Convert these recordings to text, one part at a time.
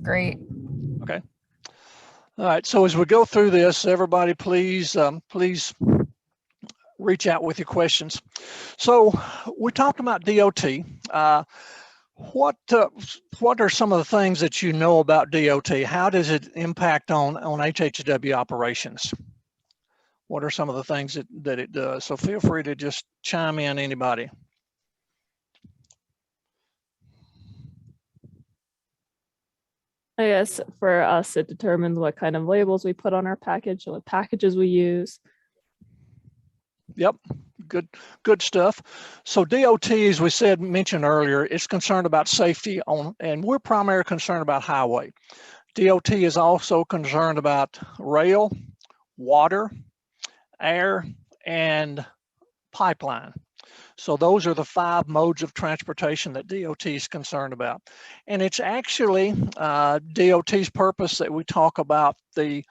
Great. Okay. All right. So as we go through this, everybody, please reach out with your questions. So we talked about DOT. What are some of the things that you know about DOT? How does it impact on HHW operations? What are some of the things that it does? So feel free to just chime in, anybody. I guess for us, it determines what kind of labels we put on our package, what packages we use. Yep, good stuff. So DOT, as we mentioned earlier, is concerned about safety and we're primarily concerned about highway. DOT is also concerned about rail, water, air, and pipeline. So those are the 5 modes of transportation that DOT is concerned about. And it's actually DOT's purpose that we talk about the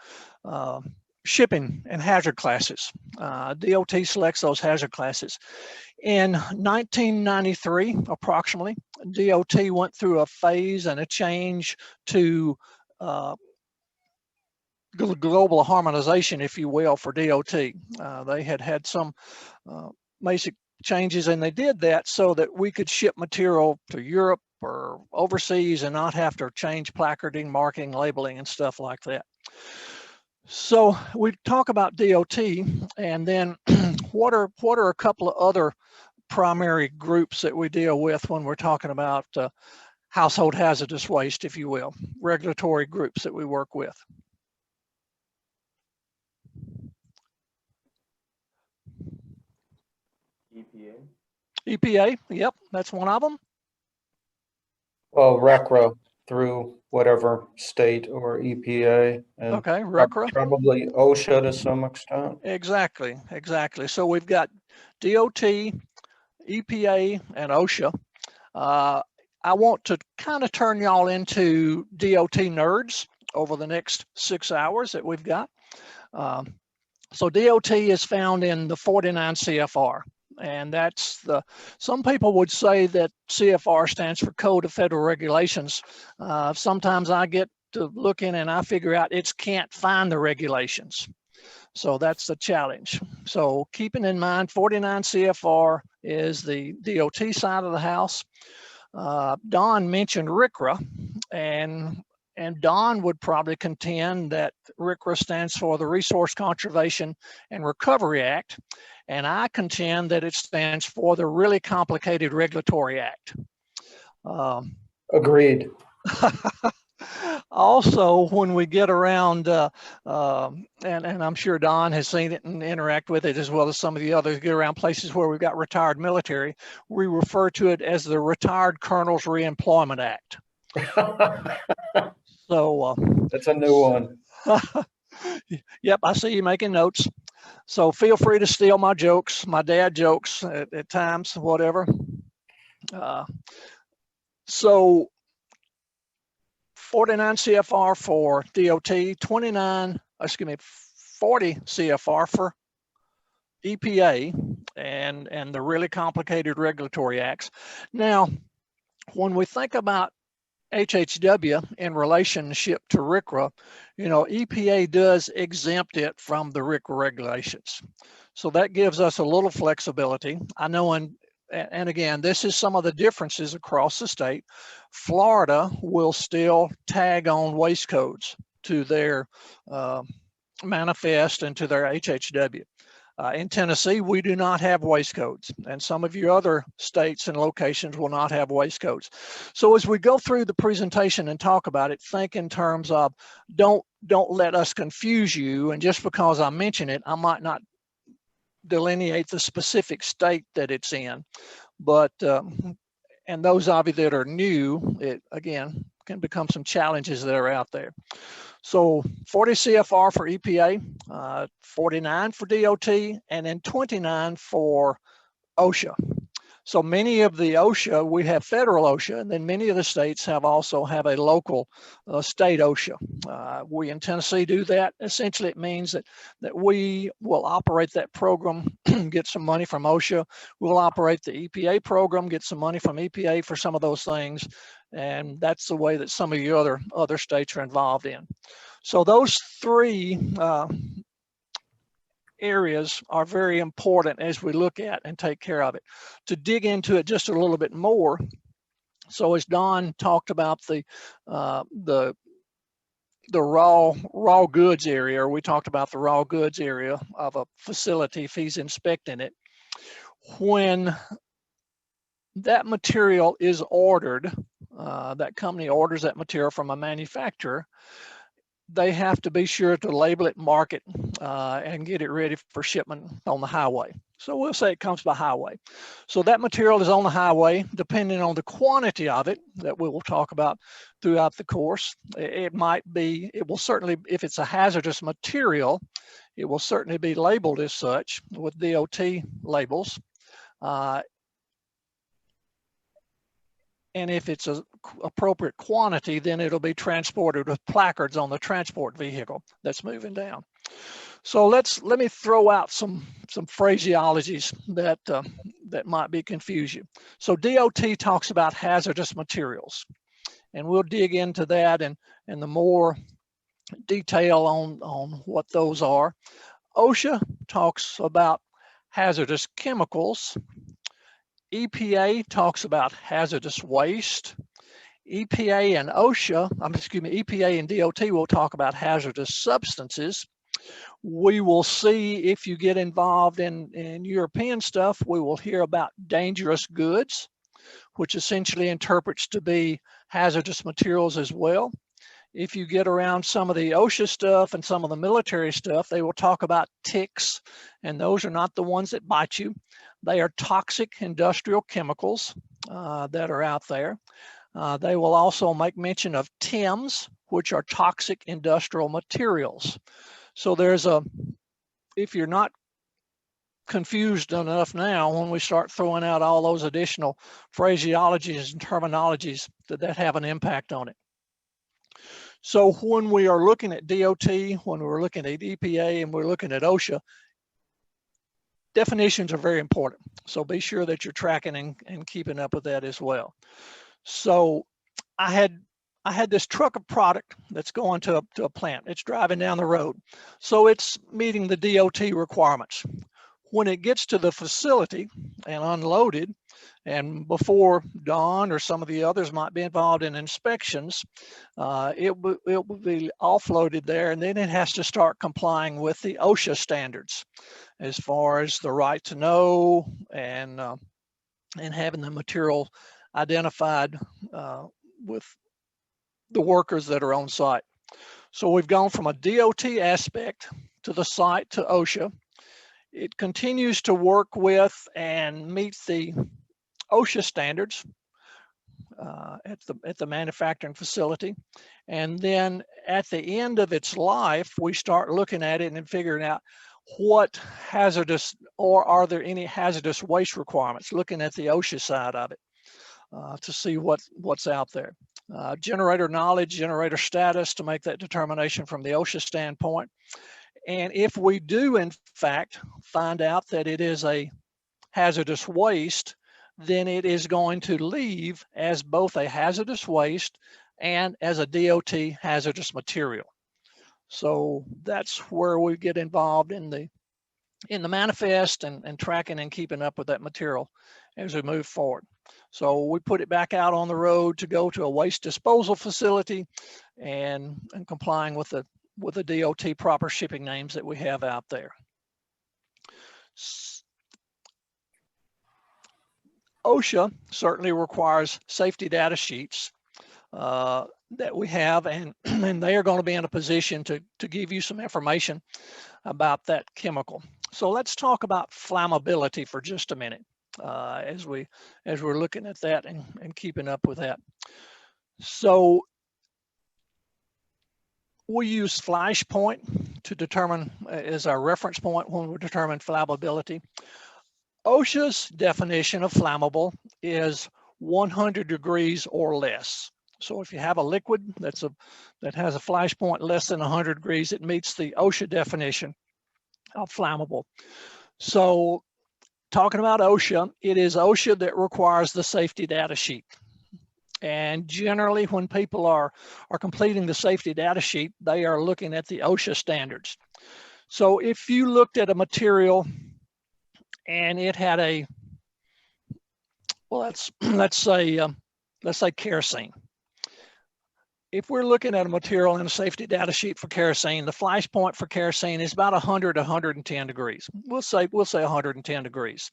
shipping and hazard classes. DOT selects those hazard classes. In 1993, approximately, DOT went through a phase and a change to global harmonization, if you will, for DOT. They had some basic changes, and they did that so that we could ship material to Europe or overseas and not have to change placarding, marking, labeling, and stuff like that. So we talk about DOT, and then what are a couple of other primary groups that we deal with when we're talking about household hazardous waste, if you will, regulatory groups that we work with. EPA, yep, that's one of them. Well, RCRA through whatever state or EPA. And okay, RCRA. Probably OSHA to some extent. Exactly. So we've got DOT, EPA, and OSHA. I want to kind of turn y'all into DOT nerds over the next 6 hours that we've got. So DOT is found in the 49 CFR. And that's some people would say that CFR stands for Code of Federal Regulations. Sometimes I get to looking and I figure out it can't find the regulations. So that's the challenge. So keeping in mind 49 CFR is the DOT side of the house. Don mentioned RCRA, and Don would probably contend that RCRA stands for the Resource Conservation and Recovery Act. And I contend that it stands for the Really Complicated Regulatory Act. Agreed. Also, when we get around, and I'm sure Don has seen it and interact with it as well as some of the others, get around places where we've got retired military, we refer to it as the Retired Colonel's Reemployment Act. So that's a new one. Yep, I see you making notes. So feel free to steal my jokes, my dad jokes at times, whatever. So 49 CFR for DOT, 40 CFR for EPA and the really complicated regulatory acts. Now, when we think about HHW in relationship to RCRA, EPA does exempt it from the RCRA regulations. So that gives us a little flexibility. I know, and again, this is some of the differences across the state. Florida will still tag on waste codes to their manifest and to their HHW. In Tennessee, we do not have waste codes, and some of your other states and locations will not have waste codes. So as we go through the presentation and talk about it, think in terms of don't let us confuse you, and just because I mention it, I might not delineate the specific state that it's in. But and those of you that are new, it again can become some challenges that are out there. So 40 CFR for EPA, 49 for DOT, and then 29 for OSHA. So many of the OSHA, we have federal OSHA, and then many of the states also have a local state OSHA. We in Tennessee do that. Essentially, it means that we will operate that program, get some money from OSHA. We'll operate the EPA program, get some money from EPA for some of those things, and that's the way that some of the other states are involved in. So those three areas are very important as we look at and take care of it. To dig into it just a little bit more, so as Don talked about the raw goods area, or we talked about the raw goods area of a facility if he's inspecting it, when that material is ordered, that company orders that material from a manufacturer, they have to be sure to label it, mark it, and get it ready for shipment on the highway. So we'll say it comes by highway. So that material is on the highway, depending on the quantity of it that we will talk about throughout the course. It will certainly, if it's a hazardous material, it will certainly be labeled as such with DOT labels. And if it's an appropriate quantity, then it'll be transported with placards on the transport vehicle that's moving down. So let me throw out some phraseologies that might be confuse you. So DOT talks about hazardous materials, and we'll dig into that and the more detail on what those are. OSHA talks about hazardous chemicals. EPA talks about hazardous waste. EPA and EPA and DOT will talk about hazardous substances. We will see, if you get involved in European stuff, we will hear about dangerous goods, which essentially interprets to be hazardous materials as well. If you get around some of the OSHA stuff and some of the military stuff, they will talk about ticks, and those are not the ones that bite you. They are toxic industrial chemicals that are out there. They will also make mention of TIMs, which are toxic industrial materials. So if you're not confused enough now, when we start throwing out all those additional phraseologies and terminologies, that have an impact on it. So when we are looking at DOT, when we're looking at EPA, and we're looking at OSHA, definitions are very important. So be sure that you're tracking and keeping up with that as well. So I had this truck of product that's going to a plant. It's driving down the road. So it's meeting the DOT requirements. When it gets to the facility and unloaded, and before Don or some of the others might be involved in inspections, it will be offloaded there, and then it has to start complying with the OSHA standards as far as the right to know and having the material identified with the workers that are on site. So we've gone from a DOT aspect to the site to OSHA. It continues to work with and meet the OSHA standards at the manufacturing facility. And then at the end of its life, we start looking at it and figuring out what hazardous, or are there any hazardous waste requirements, looking at the OSHA side of it to see what's out there. Generator knowledge, generator status, to make that determination from the OSHA standpoint. And if we do, in fact, find out that it is a hazardous waste, then it is going to leave as both a hazardous waste and as a DOT hazardous material. So that's where we get involved in the manifest and tracking and keeping up with that material as we move forward. So we put it back out on the road to go to a waste disposal facility and complying with the DOT proper shipping names that we have out there. OSHA certainly requires safety data sheets that we have, and they are going to be in a position to give you some information about that chemical. So let's talk about flammability for just a minute as we're looking at that and keeping up with that. So we use flash point to determine as our reference point when we determine flammability. OSHA's definition of flammable is 100 degrees or less. So if you have a liquid that has a flash point less than 100 degrees, it meets the OSHA definition of flammable. So talking about OSHA, it is OSHA that requires the safety data sheet. And generally when people are completing the safety data sheet, they are looking at the OSHA standards. So if you looked at a material and it had a, well, let's say kerosene. If we're looking at a material in a safety data sheet for kerosene, the flash point for kerosene is about 100 to 110 degrees. We'll say 110 degrees.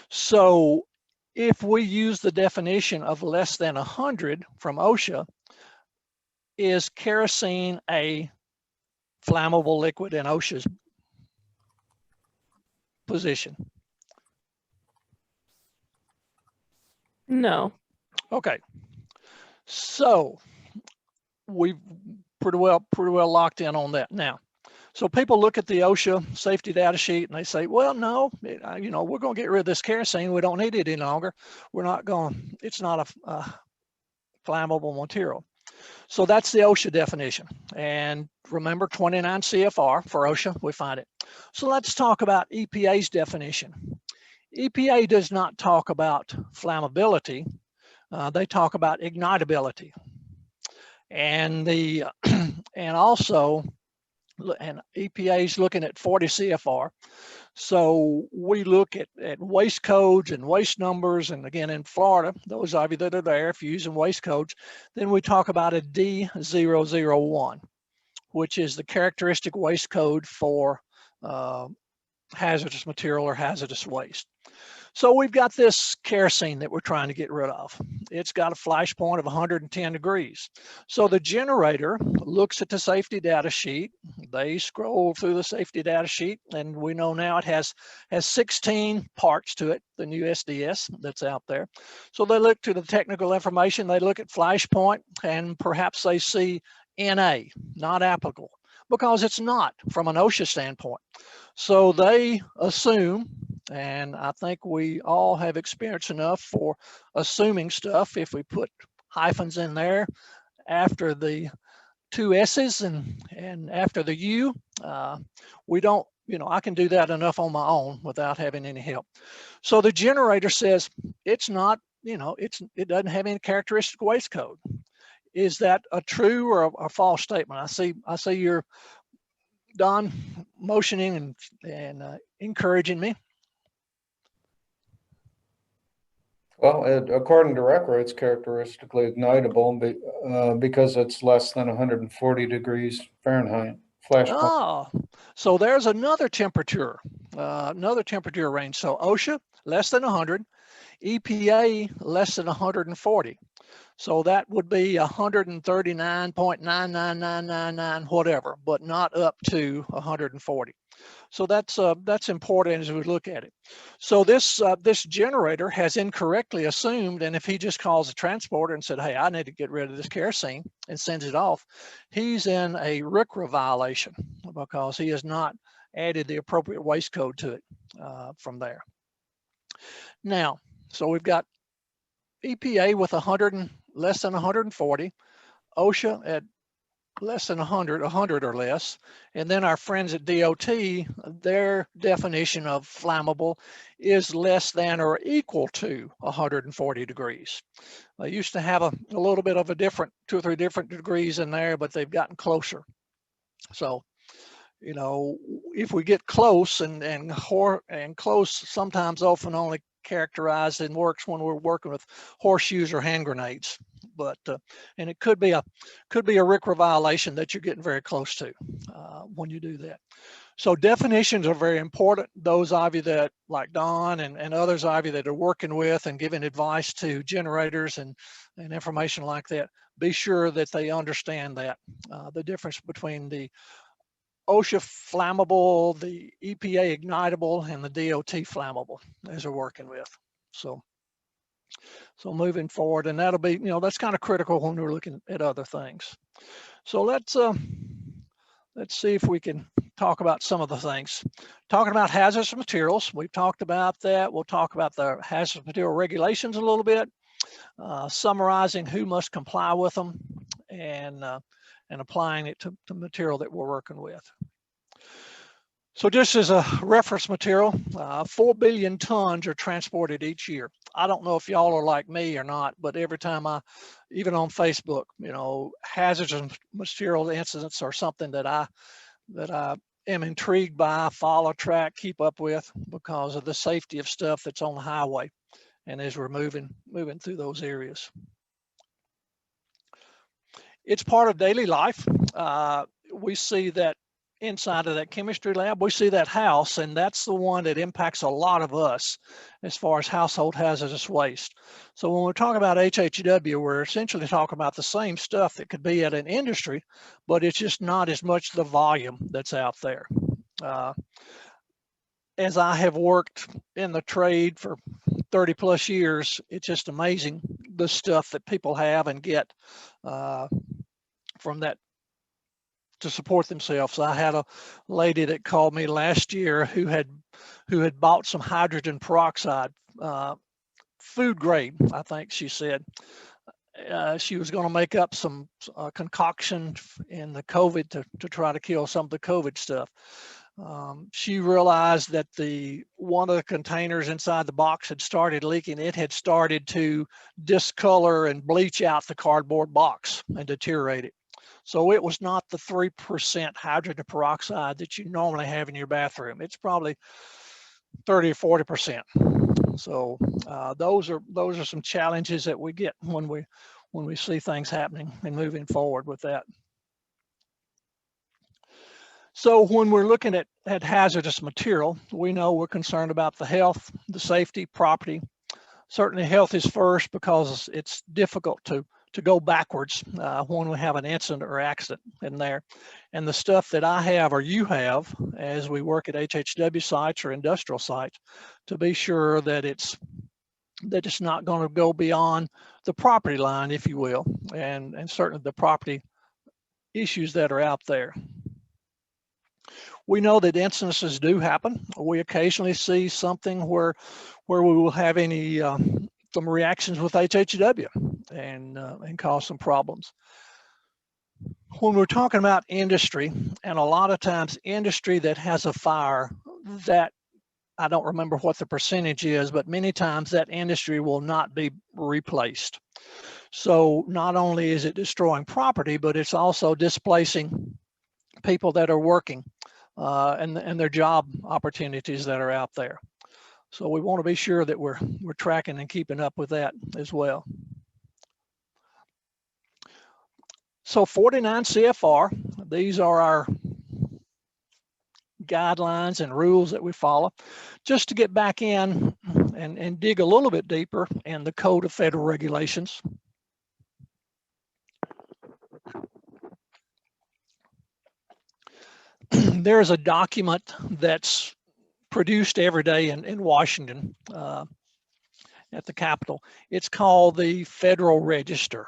So if we use the definition of less than 100 from OSHA, is kerosene a flammable liquid in OSHA's position? No. Okay. So we've pretty well locked in on that now. So people look at the OSHA safety data sheet and they say, well, no, you know, we're going to get rid of this kerosene. We don't need it any longer. We're not going, it's not a flammable material. So that's the OSHA definition. And remember 29 CFR for OSHA, we find it. So let's talk about EPA's definition. EPA does not talk about flammability. They talk about ignitability. And also EPA is looking at 40 CFR. So we look at waste codes and waste numbers. And again, in Florida, those of you that are there, if you're using waste codes, then we talk about a D001, which is the characteristic waste code for hazardous material or hazardous waste. So we've got this kerosene that we're trying to get rid of. It's got a flash point of 110 degrees. So the generator looks at the safety data sheet. They scroll through the safety data sheet, and we know now it has 16 parts to it, the new SDS that's out there. So they look to the technical information, they look at flash point, and perhaps they see NA, not applicable, because it's not from an OSHA standpoint. So they assume, and I think we all have experience enough for assuming stuff. If we put hyphens in there after the two S's and after the U, we don't, you know, I can do that enough on my own without having any help. So the generator says it's not, you know, it doesn't have any characteristic waste code. Is that a true or a false statement? I see you're, Don, motioning and encouraging me. Well, according to RECRA, it's characteristically ignitable because it's less than 140 degrees Fahrenheit. Flash point. Oh, so there's another temperature range. So OSHA, less than 100, EPA, less than 140. So that would be 139.99999 whatever, but not up to 140. So that's important as we look at it. So this generator has incorrectly assumed, and if he just calls a transporter and said, hey, I need to get rid of this kerosene and sends it off, he's in a RCRA violation because he has not added the appropriate waste code to it from there. Now, so we've got EPA with 100 and less than 140, OSHA at less than 100 or less, and then our friends at DOT, their definition of flammable is less than or equal to 140 degrees. They used to have a little bit of a different, 2 or 3 different degrees in there, but they've gotten closer. So, you know, if we get close and close sometimes often only characterized and works when we're working with horseshoes or hand grenades, but and it could be a RCRA violation that you're getting very close to when you do that. So definitions are very important. Those of you that, like Don and others of you that are working with and giving advice to generators and information like that, be sure that they understand that the difference between the OSHA flammable, the EPA ignitable, and the DOT flammable as we're working with. So moving forward, and that'll be, you know, that's kind of critical when we're looking at other things. So let's let's see if we can talk about some of the things. Talking about hazardous materials, we've talked about that. We'll talk about the hazardous material regulations a little bit, summarizing who must comply with them, and applying it to the material that we're working with. So just as a reference material, 4 billion tons are transported each year. I don't know if y'all are like me or not, but every time even on Facebook, you know, hazardous material incidents are something that I am intrigued by, follow, track, keep up with, because of the safety of stuff that's on the highway and as we're moving through those areas. It's part of daily life. We see that inside of that chemistry lab, we see that house, and that's the one that impacts a lot of us as far as household hazardous waste. So when we're talking about HHW, we're essentially talking about the same stuff that could be at an industry, but it's just not as much the volume that's out there. As I have worked in the trade for 30 plus years, it's just amazing the stuff that people have and get from that to support themselves. I had a lady that called me last year who had bought some hydrogen peroxide, food grade, I think she said. She was going to make up some concoction in the COVID to try to kill some of the COVID stuff. She realized that one of the containers inside the box had started leaking. It had started to discolor and bleach out the cardboard box and deteriorate it. So it was not the 3% hydrogen peroxide that you normally have in your bathroom. It's probably 30 or 40%. So those are some challenges that we get when we see things happening and moving forward with that. So when we're looking at hazardous material, we know we're concerned about the health, the safety, property. Certainly health is first because it's difficult to go backwards when we have an incident or accident in there. And the stuff that I have or you have as we work at HHW sites or industrial sites, to be sure that it's not going to go beyond the property line, if you will, and certainly the property issues that are out there. We know that incidences do happen. We occasionally see something where we will have some reactions with HHW and cause some problems. When we're talking about industry, and a lot of times industry that has a fire, that I don't remember what the percentage is, but many times that industry will not be replaced. So not only is it destroying property, but it's also displacing people that are working and their job opportunities that are out there. So we want to be sure that we're tracking and keeping up with that as well. So 49 CFR, these are our guidelines and rules that we follow. Just to get back in and dig a little bit deeper in the Code of Federal Regulations. There's a document that's produced every day in Washington at the Capitol. It's called the Federal Register.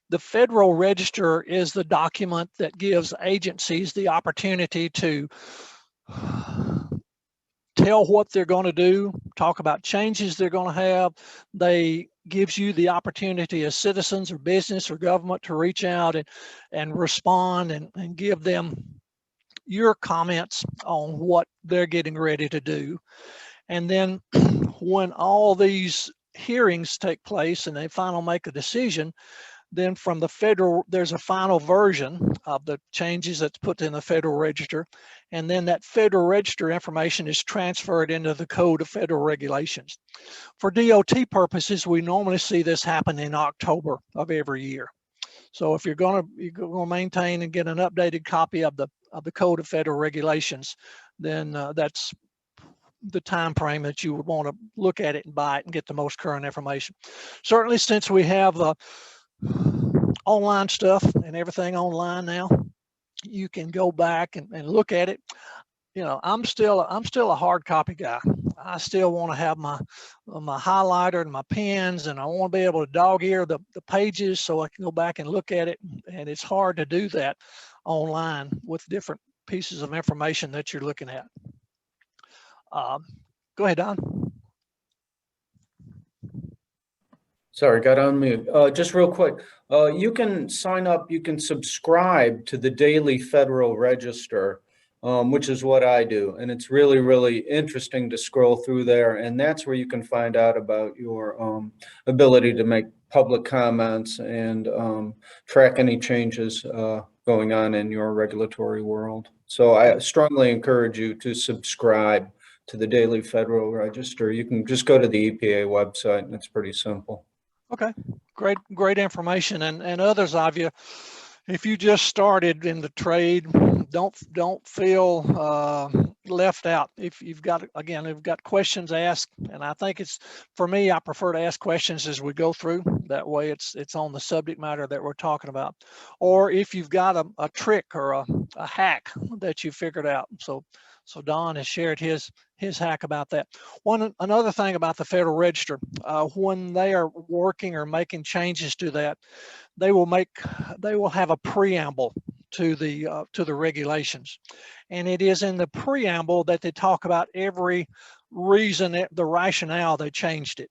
The Federal Register is the document that gives agencies the opportunity to tell what they're going to do, talk about changes they're going to have. They gives you the opportunity as citizens or business or government to reach out and respond and give them your comments on what they're getting ready to do. And then when all these hearings take place and they finally make a decision, then from the federal, there's a final version of the changes that's put in the Federal Register. And then that Federal Register information is transferred into the Code of Federal Regulations. For DOT purposes, we normally see this happen in October of every year. So if you're going to maintain and get an updated copy of the Code of Federal Regulations, then that's the time frame that you would want to look at it and buy it and get the most current information. Certainly, since we have online stuff and everything online now, you can go back and look at it. you know, I'm still a hard copy guy. I still want to have my highlighter and my pens, and I want to be able to dog ear the pages so I can go back and look at it. And it's hard to do that online with different pieces of information that you're looking at. Go ahead, Don. Sorry, got on mute. Just real quick, you can sign up, you can subscribe to the Daily Federal Register, which is what I do. And it's really, really interesting to scroll through there. And that's where you can find out about your ability to make public comments and track any changes going on in your regulatory world. So I strongly encourage you to subscribe to the Daily Federal Register. You can just go to the EPA website, and it's pretty simple. Okay, great information. And others of you, if you just started in the trade, don't feel left out. If you've got questions, ask. And I think it's, for me, I prefer to ask questions as we go through. That way it's on the subject matter that we're talking about. Or if you've got a trick or a hack that you figured out. So Don has shared his hack about that. Another thing about the Federal Register, when they are working or making changes to that, they will have a preamble to the regulations, and it is in the preamble that they talk about every reason, the rationale they changed it.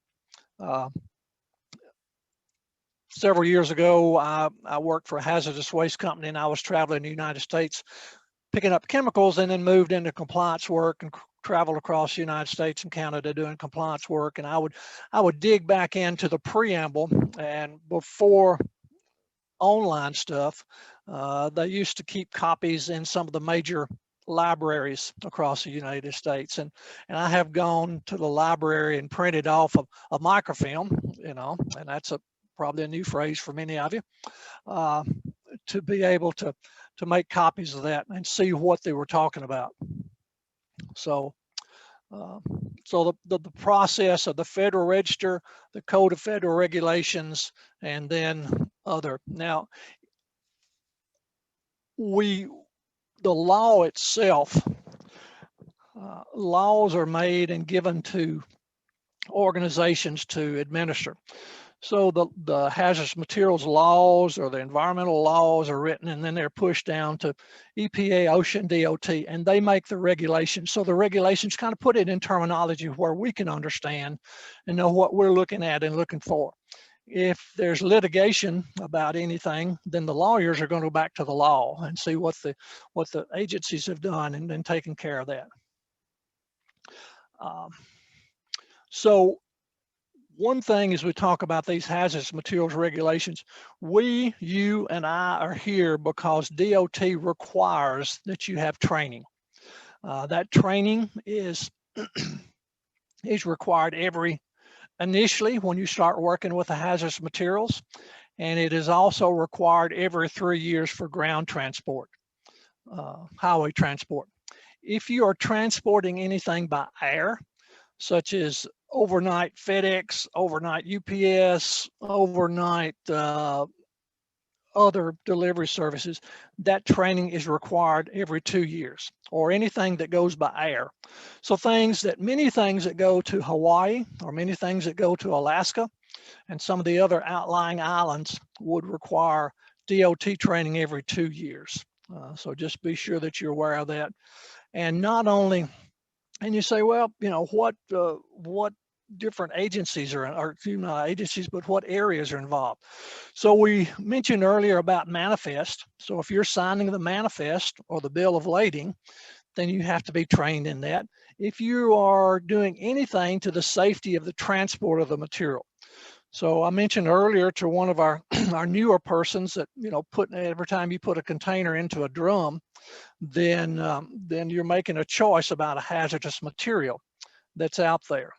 Several years ago, I worked for a hazardous waste company, and I was traveling the United States picking up chemicals, and then moved into compliance work and traveled across the United States and Canada doing compliance work. And I would dig back into the preamble, and before online stuff, they used to keep copies in some of the major libraries across the United States. And I have gone to the library and printed off a microfilm, you know, and that's probably a new phrase for many of you, to be able to make copies of that and see what they were talking about. So the process of the Federal Register, the Code of Federal Regulations, and then other. Now, the law itself, laws are made and given to organizations to administer. So the hazardous materials laws or the environmental laws are written, and then they're pushed down to EPA, OSHA, and DOT, and they make the regulations. So the regulations kind of put it in terminology where we can understand and know what we're looking at and looking for. If there's litigation about anything, then the lawyers are going to go back to the law and see what the agencies have done and then taking care of that. So one thing as we talk about these hazardous materials regulations, you and I are here because DOT requires that you have training. That training is required initially when you start working with the hazardous materials, and it is also required every 3 years for ground transport, highway transport. If you are transporting anything by air, such as overnight FedEx, overnight UPS, overnight other delivery services, that training is required every 2 years, or anything that goes by air. So many things that go to Hawaii, or many things that go to Alaska, and some of the other outlying islands would require DOT training every 2 years. So just be sure that you're aware of that. And not only, and you say, well, you know, what different agencies are not agencies, but what areas are involved. So we mentioned earlier about manifest. So if you're signing the manifest or the bill of lading, then you have to be trained in that. If you are doing anything to the safety of the transport of the material. So I mentioned earlier to one of our newer persons that, you know, every time you put a container into a drum, then you're making a choice about a hazardous material that's out there.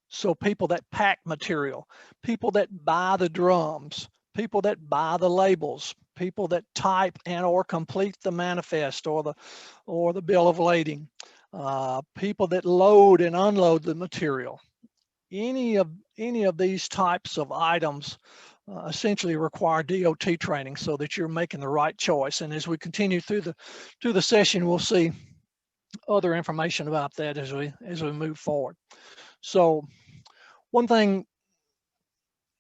So people that pack material, people that buy the drums, people that buy the labels, people that type and or complete the manifest or the bill of lading, people that load and unload the material. Any of these types of items essentially require DOT training so that you're making the right choice. And as we continue through the session, we'll see other information about that as we move forward. So one thing,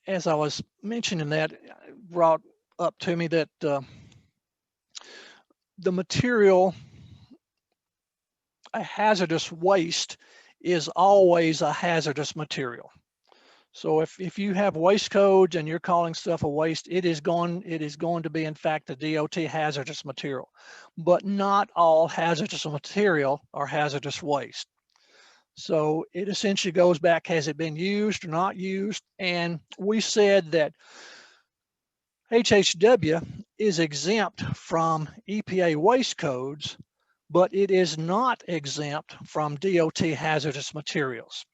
as I was mentioning, that brought up to me that the material, a hazardous waste, is always a hazardous material. So if you have waste codes and you're calling stuff a waste, it is going to be in fact a DOT hazardous material. But not all hazardous material are hazardous waste. So it essentially goes back, has it been used or not used? And we said that HHW is exempt from EPA waste codes, but it is not exempt from DOT hazardous materials.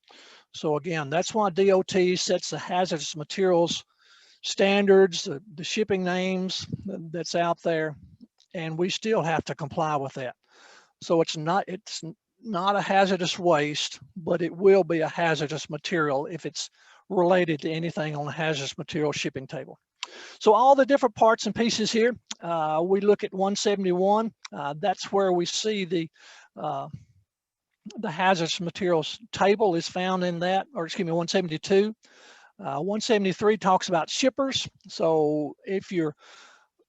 So again, that's why DOT sets the hazardous materials standards, the shipping names that's out there, and we still have to comply with that. So it's not a hazardous waste, but it will be a hazardous material if it's related to anything on the hazardous material shipping table. So all the different parts and pieces here, we look at 171. That's where we see the hazardous materials table is found in that, or excuse me, 172. 173 talks about shippers. So if you're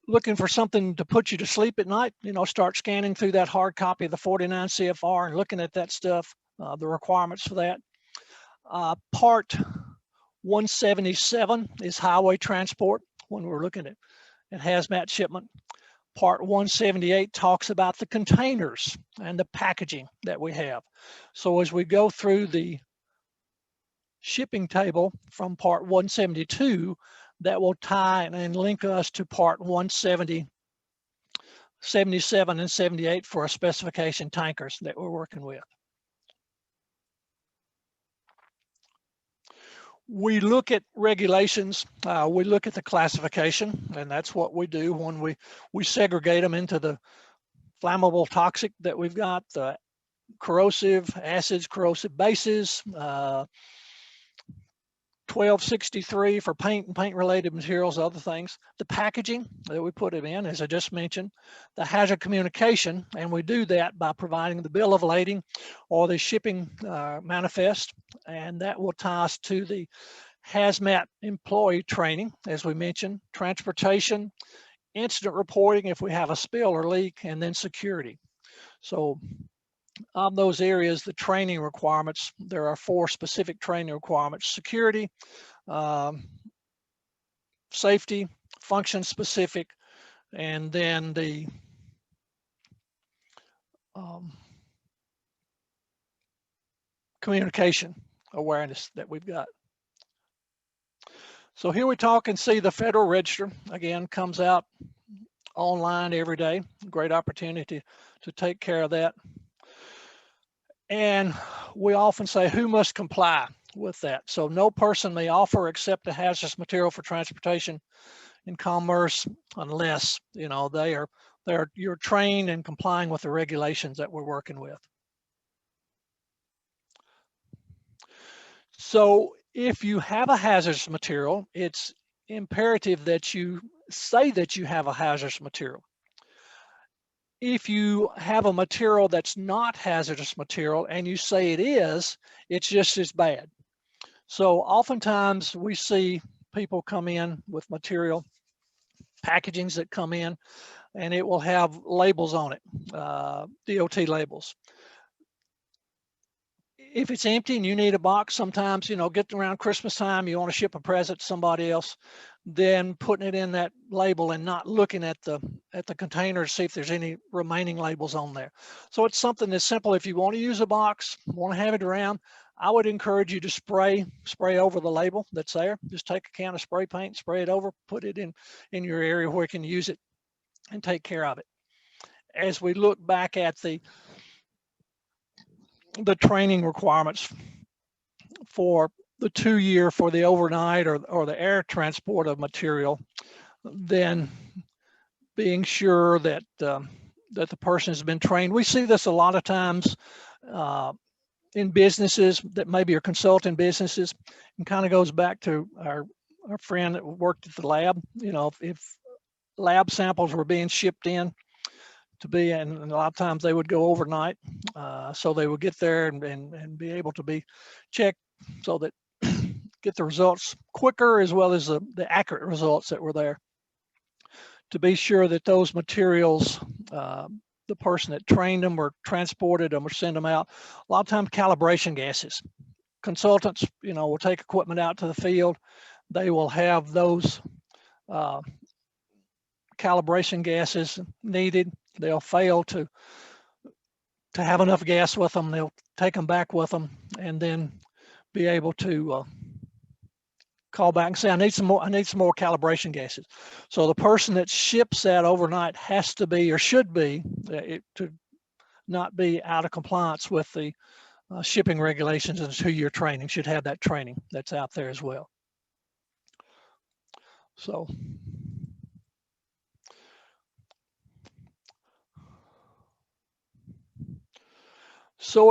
looking for something to put you to sleep at night, start scanning through that hard copy of the 49 CFR and looking at that stuff, the requirements for that. Part 177 is highway transport when we're looking at hazmat shipment. Part 178 talks about the containers and the packaging that we have. So as we go through the shipping table from part 172, that will tie and link us to part 170, 77 and 78 for our specification tankers that we're working with. We look at regulations, we look at the classification, and that's what we do when we segregate them into the flammable, toxic that we've got, the corrosive, acids, corrosive bases, 1263 for paint and paint related materials, other things. The packaging that we put it in, as I just mentioned, the hazard communication, and we do that by providing the bill of lading or the shipping manifest, and that will tie us to the hazmat employee training, as we mentioned, transportation, incident reporting if we have a spill or leak, and then security. So of those areas, the training requirements, there are 4 specific training requirements: security, safety, function specific, and then the communication awareness that we've got. So here we talk and see the Federal Register, again, comes out online every day. Great opportunity to take care of that. And we often say, who must comply with that? So no person may offer or accept a hazardous material for transportation in commerce unless, you're trained and complying with the regulations that we're working with. So if you have a hazardous material, it's imperative that you say that you have a hazardous material. If you have a material that's not hazardous material and you say it is, it's just as bad. So oftentimes we see people come in with material, packagings that come in, and it will have labels on it, DOT labels. If it's empty and you need a box, sometimes, getting around Christmas time, you want to ship a present to somebody else, then putting it in that label and not looking at the container to see if there's any remaining labels on there. So it's something that's simple. If you want to use a box, want to have it around, I would encourage you to spray over the label that's there. Just take a can of spray paint, spray it over, put it in your area where you can use it and take care of it. As we look back at the training requirements for the 2-year for the overnight or the air transport of material, then being sure that that the person has been trained. We see this a lot of times in businesses that maybe are consulting businesses, and kind of goes back to our our friend that worked at the lab, you know, if lab samples were being shipped in to be, and a lot of times they would go overnight, so they would get there and be able to be checked so that get the results quicker, as well as the accurate results that were there, to be sure that those materials, the person that trained them or transported them or sent them out. A lot of times calibration gases. Consultants, you know, will take equipment out to the field. They will have those calibration gases needed. They'll fail to have enough gas with them. They'll take them back with them and then be able to call back and say, I need some more calibration gases. So the person that ships that overnight has to be, or should be, to not be out of compliance with the shipping regulations, and a 2-year training, should have that training that's out there as well. So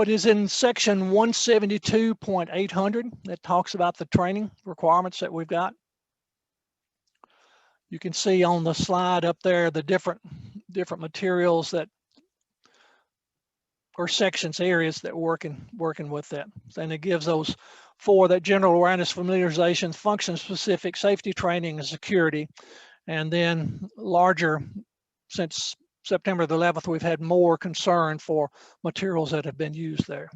it is in section 172.800 that talks about the training requirements that we've got. You can see on the slide up there the different materials that, or sections, areas that we're working with that. And it gives those 4: that general awareness, familiarization, function specific, safety training, and security. And then larger, since September the 11th, we've had more concern for materials that have been used there.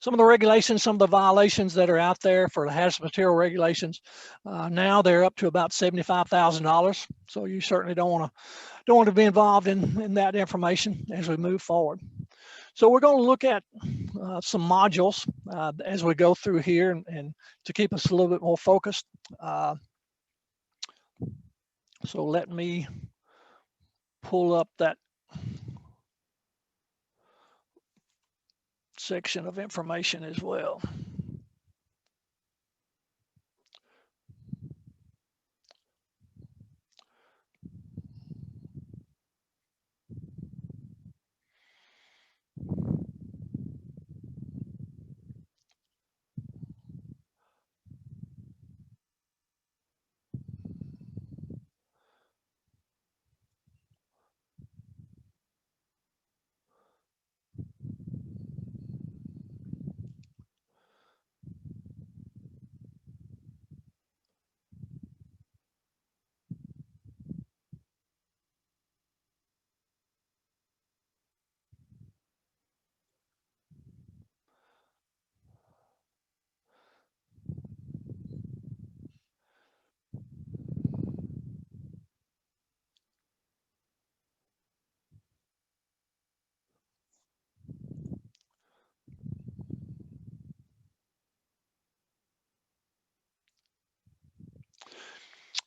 Some of the regulations, some of the violations that are out there for the hazardous material regulations, now they're up to about $75,000. So you certainly don't want to be involved in that information as we move forward. So we're going to look at some modules as we go through here, and to keep us a little bit more focused. So let me pull up that section of information as well.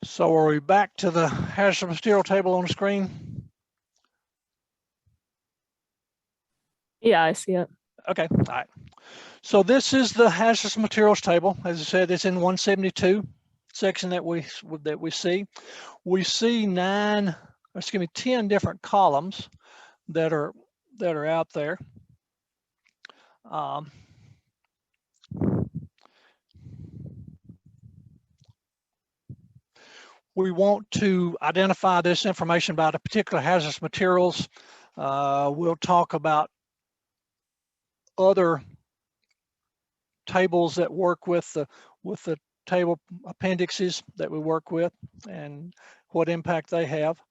So are we back to the hazardous material table on the screen? Yeah, I see it. Okay, all right. So this is the hazardous materials table. As I said, it's in 172 section that we see. We see 10 different columns that are out there. We want to identify this information about a particular hazardous materials. We'll talk about other tables that work with the table appendixes that we work with and what impact they have.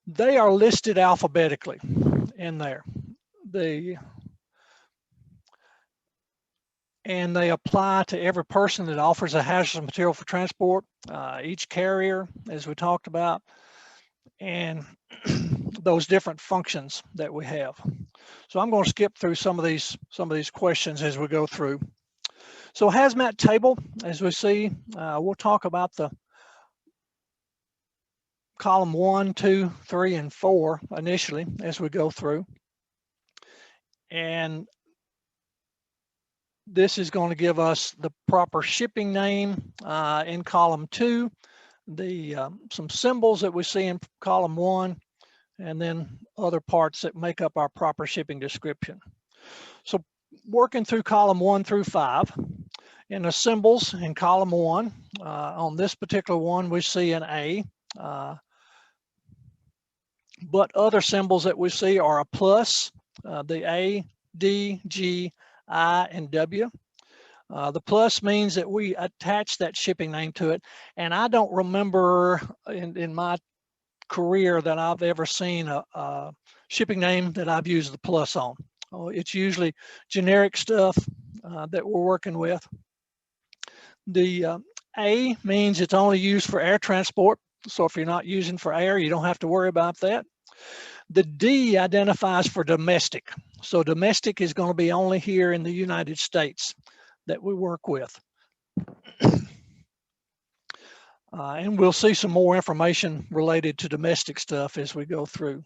They are listed alphabetically in there. And they apply to every person that offers a hazardous material for transport, each carrier, as we talked about, and those different functions that we have. So I'm going to skip through some of these questions as we go through. So hazmat table, as we see, we'll talk about the column 1, 2, 3, and 4 initially as we go through. And this is going to give us the proper shipping name in column 2, some symbols that we see in column 1, and then other parts that make up our proper shipping description. So working through column 1 through 5, In the symbols in column 1, on this particular one, we see an A. But other symbols that we see are a plus, the A, D, G, I, and W. The plus means that we attach that shipping name to it. And I don't remember in my career that I've ever seen a shipping name that I've used the plus on. It's usually generic stuff that we're working with. The A means it's only used for air transport. So if you're not using for air, you don't have to worry about that. The D identifies for domestic. So domestic is going to be only here in the United States that we work with. And we'll see some more information related to domestic stuff as we go through.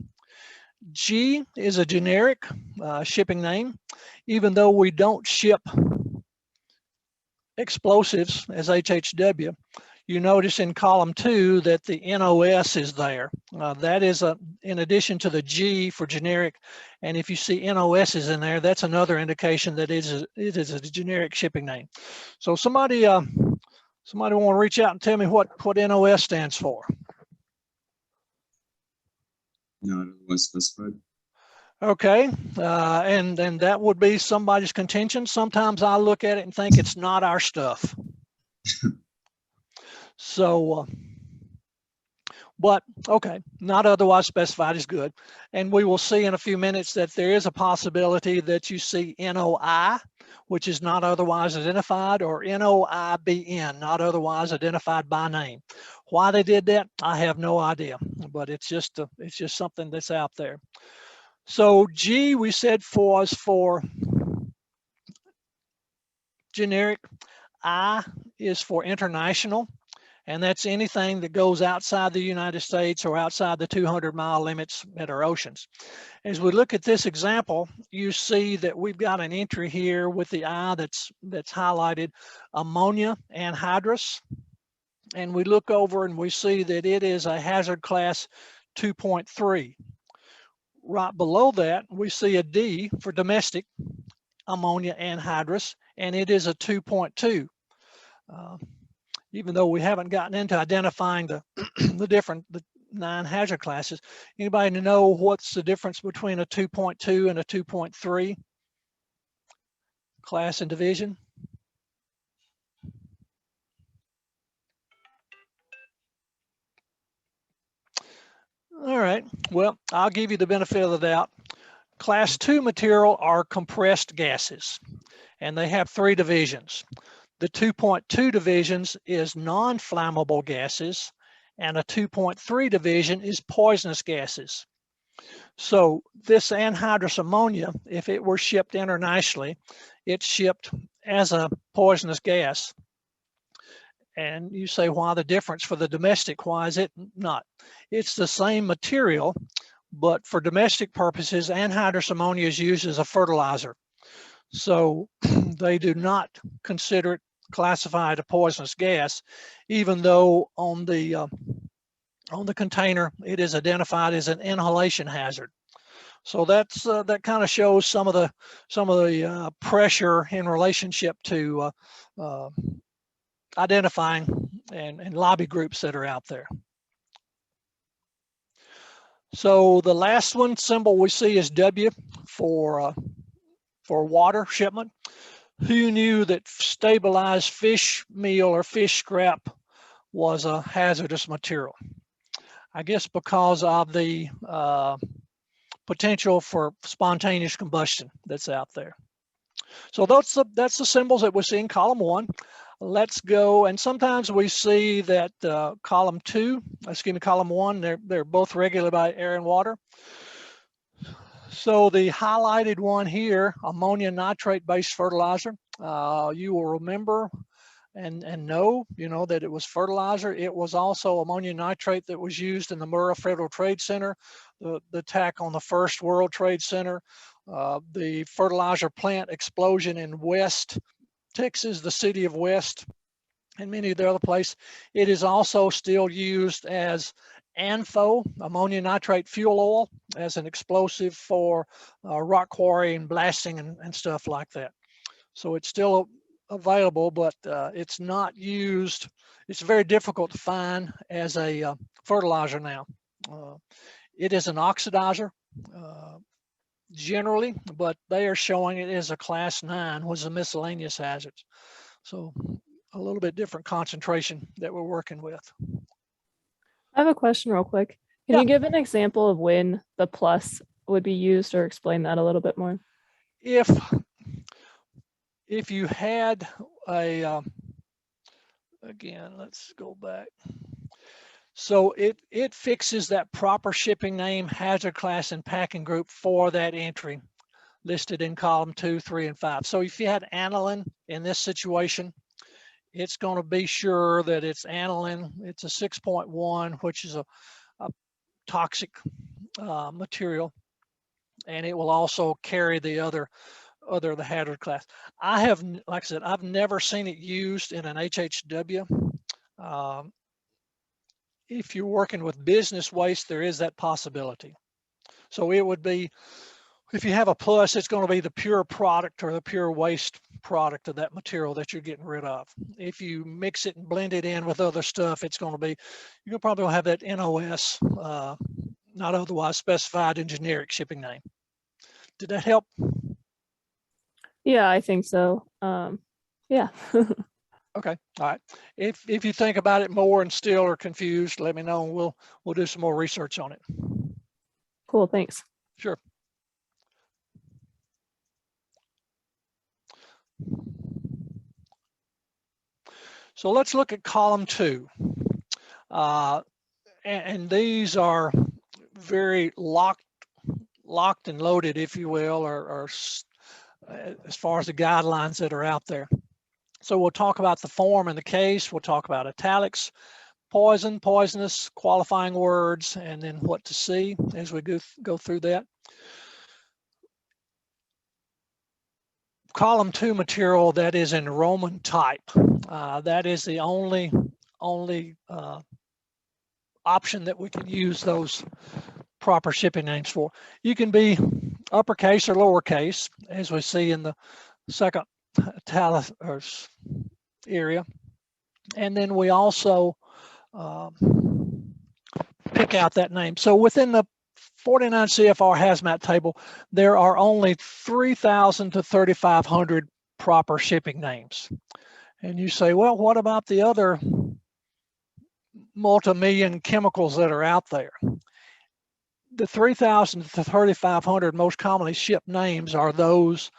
G is a generic shipping name. Even though we don't ship explosives as HHW, you notice in column 2 that the NOS is there. That is in addition to the G for generic. And if you see NOS is in there, that's another indication that it is a generic shipping name. So somebody want to reach out and tell me what NOS stands for? Not otherwise specified. Okay, and that would be somebody's contention. Sometimes I look at it and think it's not our stuff. So, but okay, not otherwise specified is good. And we will see in a few minutes that there is a possibility that you see NOI, which is not otherwise identified, or NOIBN, not otherwise identified by name. Why they did that, I have no idea, but it's just something that's out there. So G we said was for generic, I is for international, and that's anything that goes outside the United States or outside the 200-mile limits at our oceans. As we look at this example, you see that we've got an entry here with the I that's highlighted, ammonia anhydrous, and we look over and we see that it is a hazard class 2.3. Right below that, we see a D for domestic, ammonia anhydrous, and it is a 2.2. Even though we haven't gotten into identifying the the 9 hazard classes, anybody know what's the difference between a 2.2 and a 2.3 class and division? All right, well, I'll give you the benefit of the doubt. Class 2 material are compressed gases, and they have 3 divisions. The 2.2 divisions is non-flammable gases, and a 2.3 division is poisonous gases. So this anhydrous ammonia, if it were shipped internationally, it's shipped as a poisonous gas. And you say, why the difference for the domestic? Why is it not? It's the same material, but for domestic purposes, anhydrous ammonia is used as a fertilizer. So they do not consider it classified a poisonous gas, even though on the container it is identified as an inhalation hazard. So that's that kind of shows some of the pressure in relationship to identifying and lobby groups that are out there. So the last one symbol we see is W for water shipment. Who knew that stabilized fish meal or fish scrap was a hazardous material? I guess because of the potential for spontaneous combustion that's out there. So that's the symbols that we see in column 1. Let's go, and sometimes we see that column 1, they're both regulated by air and water. So the highlighted one here, ammonia nitrate-based fertilizer, you will remember and know, that it was fertilizer. It was also ammonium nitrate that was used in the Murrah Federal Trade Center, the attack on the First World Trade Center, the fertilizer plant explosion in West Texas, the city of West, and many of the other places. It is also still used as ANFO, ammonium nitrate fuel oil, as an explosive for rock quarry and blasting and stuff like that. So it's still available, but it's not used. It's very difficult to find as a fertilizer now. It is an oxidizer generally, but they are showing it as a class 9, was a miscellaneous hazards. So a little bit different concentration that we're working with. I have a question real quick. Can Yeah. you give an example of when the plus would be used, or explain that a little bit more? If you had a, again, let's go back. So it fixes that proper shipping name, hazard class, and packing group for that entry listed in column 2, 3, and 5. So if you had aniline in this situation, it's going to be sure that it's aniline. It's a 6.1, which is a toxic material, and it will also carry the other the hazard class. I have, like I said, I've never seen it used in an HHW. If you're working with business waste, there is that possibility. So it would be, if you have a plus, it's going to be the pure product or the pure waste product of that material that you're getting rid of. If you mix it and blend it in with other stuff, it's going to be, you'll probably have that NOS, not otherwise specified in generic shipping name. Did that help? Yeah, I think so. Yeah. Okay, all right. If you think about it more and still are confused, let me know and we'll do some more research on it. Cool, thanks. Sure. So let's look at column 2. And these are very locked and loaded, if you will, or as far as the guidelines that are out there. So we'll talk about the form and the case. We'll talk about italics, poison, poisonous, qualifying words, and then what to see as we go through that. Column 2 material that is in Roman type. That is the only option that we can use those proper shipping names for. You can be uppercase or lowercase, as we see in the second italic area. And then we also pick out that name. So within the 49 CFR hazmat table, there are only 3,000 to 3,500 proper shipping names. And you say, well, what about the other multi-million chemicals that are out there? The 3,000 to 3,500 most commonly shipped names are those,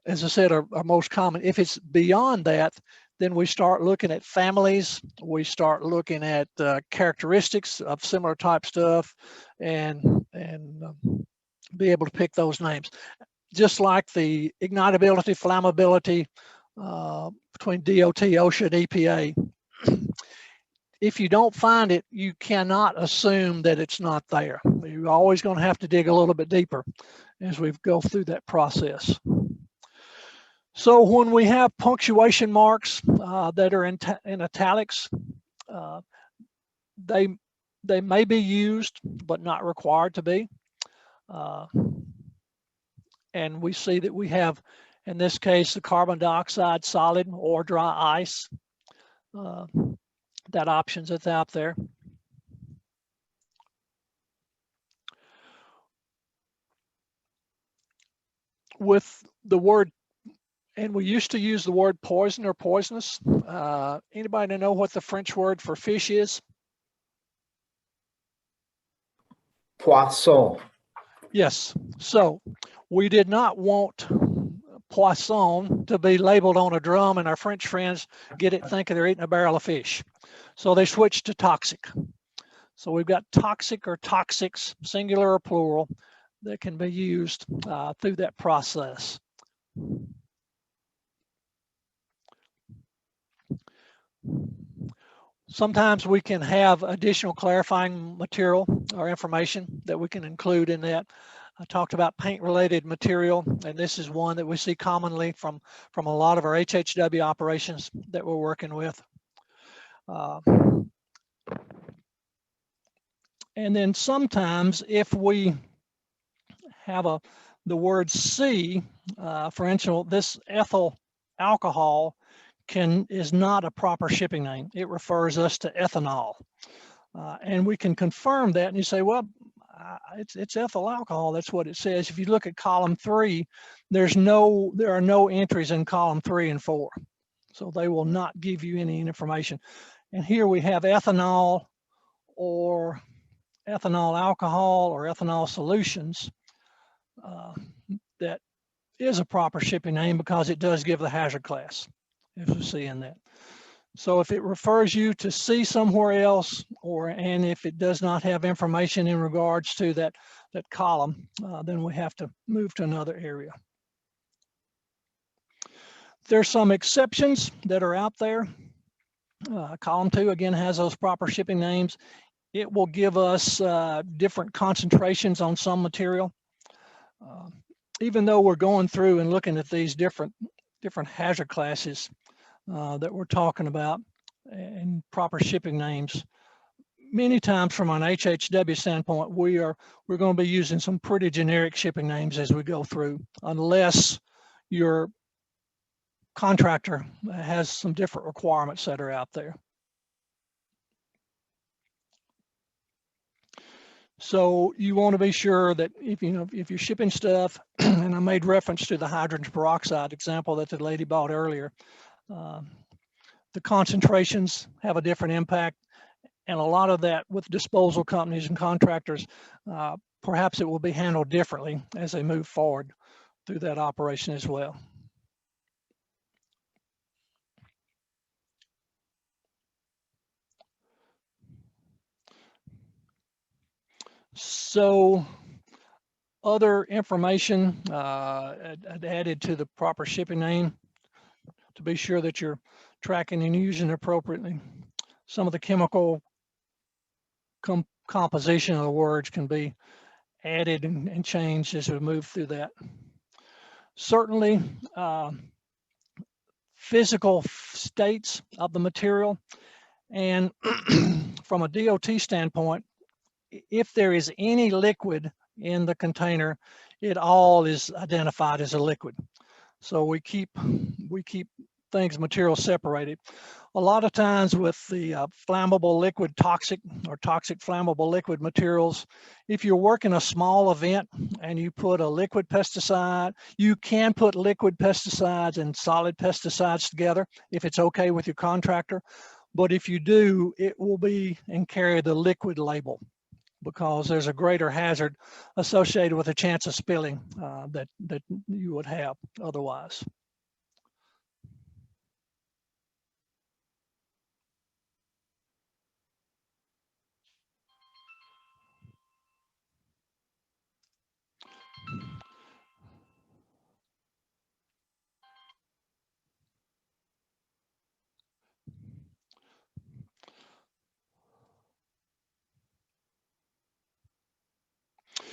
as I said, are most common. If it's beyond that, then we start looking at families, we start looking at characteristics of similar type stuff, and be able to pick those names. Just like the ignitability, flammability between DOT, OSHA, and EPA. If you don't find it, you cannot assume that it's not there. You're always going to have to dig a little bit deeper as we go through that process. So when we have punctuation marks that are in italics, they may be used, but not required to be. And we see that we have, in this case, the carbon dioxide solid or dry ice. That option that's out there. With the word, and we used to use the word poison or poisonous. Anybody know what the French word for fish is? Poisson. Yes. So we did not want poisson to be labeled on a drum and our French friends get it thinking they're eating a barrel of fish. So they switched to toxic. So we've got toxic or toxics, singular or plural, that can be used through that process. Sometimes we can have additional clarifying material or information that we can include in that. I talked about paint-related material, and this is one that we see commonly from a lot of our HHW operations that we're working with. And then sometimes if we have the word C, for instance, this ethyl alcohol is not a proper shipping name. It refers us to ethanol. And we can confirm that, and you say, well, it's ethyl alcohol. That's what it says. If you look at column 3, there are no entries in column 3 and 4. So they will not give you any information. And here we have ethanol or ethanol alcohol or ethanol solutions. That is a proper shipping name because it does give the hazard class, as we see in that. So if it refers you to C somewhere else, and if it does not have information in regards to that column, then we have to move to another area. There's some exceptions that are out there. Column 2 again has those proper shipping names. It will give us different concentrations on some material. Even though we're going through and looking at these different hazard classes that we're talking about and proper shipping names, many times from an HHW standpoint, we're going to be using some pretty generic shipping names as we go through, unless your contractor has some different requirements that are out there. So you want to be sure that if you're shipping stuff, and I made reference to the hydrogen peroxide example that the lady bought earlier, the concentrations have a different impact, and a lot of that with disposal companies and contractors, perhaps it will be handled differently as they move forward through that operation as well. So other information added to the proper shipping name to be sure that you're tracking and using it appropriately. Some of the chemical composition of the words can be added and changed as we move through that. Certainly, physical states of the material, and from a DOT standpoint, if there is any liquid in the container, it all is identified as a liquid. So we keep materials separated. A lot of times with the flammable liquid toxic or toxic flammable liquid materials, if you're working a small event and you put a liquid pesticide, you can put liquid pesticides and solid pesticides together if it's okay with your contractor. But if you do, it will be and carry the liquid label, because there's a greater hazard associated with a chance of spilling that you would have otherwise.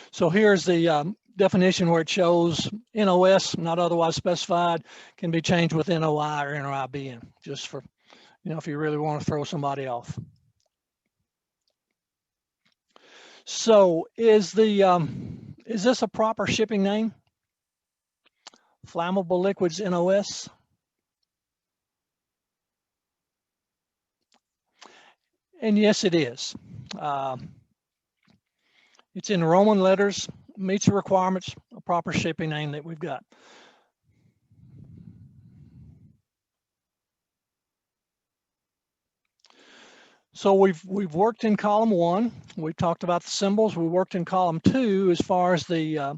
So here's the definition where it shows NOS, not otherwise specified, can be changed with NOI or NOIBN, just for, if you really want to throw somebody off. So is this a proper shipping name? Flammable liquids NOS? And yes, it is. It's in Roman letters, meets the requirements, a proper shipping name that we've got. So we've worked in column 1. We talked about the symbols. We worked in column 2 as far as the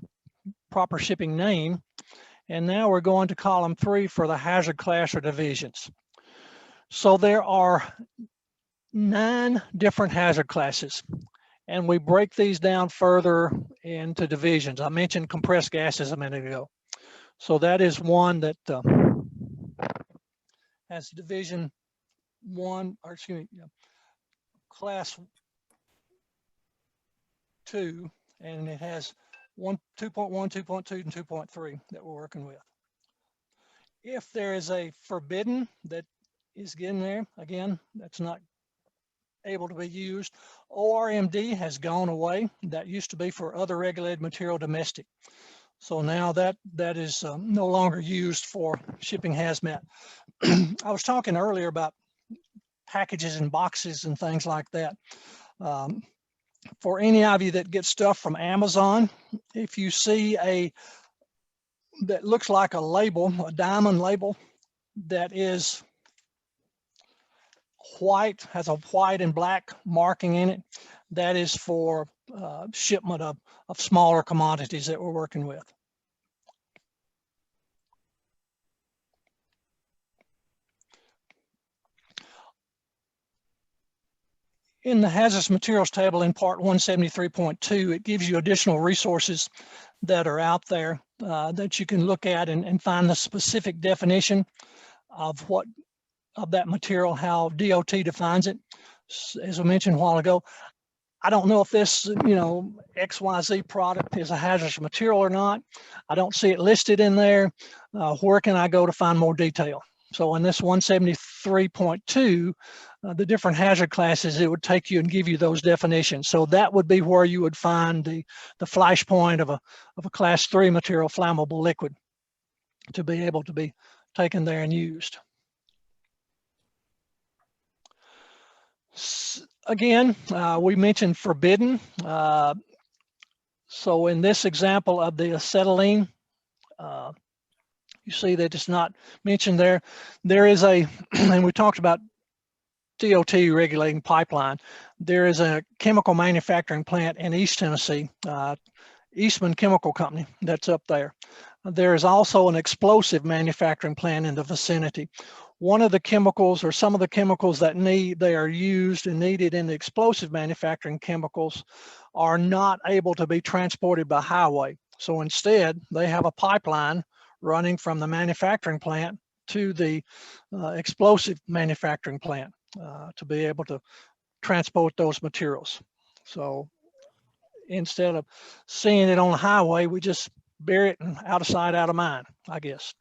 proper shipping name. And now we're going to column 3 for the hazard class or divisions. So there are 9 different hazard classes, and we break these down further into divisions. I mentioned compressed gases a minute ago. So that is one that has division 1, or excuse me, class 2, and it has 2.1, 2.2, and 2.3 that we're working with. If there is a forbidden that is in there, again, that's not able to be used. ORMD has gone away. That used to be for other regulated material domestic. So now that is no longer used for shipping hazmat. I was talking earlier about packages and boxes and things like that. For any of you that get stuff from Amazon, if you see that looks like a label, a diamond label that is white, has a white and black marking in it, that is for shipment of smaller commodities that we're working with. In the hazardous materials table in part 173.2, it gives you additional resources that are out there that you can look at and find the specific definition of that material, how DOT defines it. As I mentioned a while ago, I don't know if this, XYZ product is a hazardous material or not. I don't see it listed in there. Where can I go to find more detail? So in this 173.2, the different hazard classes, it would take you and give you those definitions. So that would be where you would find the flash point of a class 3 material, flammable liquid, to be able to be taken there and used. Again, we mentioned forbidden. So in this example of the acetylene, you see that it's not mentioned there. There is and we talked about DOT regulating pipeline. There is a chemical manufacturing plant in East Tennessee, Eastman Chemical Company, that's up there. There is also an explosive manufacturing plant in the vicinity. One of the chemicals, or some of the chemicals that they are used and needed in the explosive manufacturing chemicals, are not able to be transported by highway. So instead, they have a pipeline running from the manufacturing plant to the explosive manufacturing plant to be able to transport those materials. So instead of seeing it on the highway, we just bury it and out of sight, out of mind, I guess.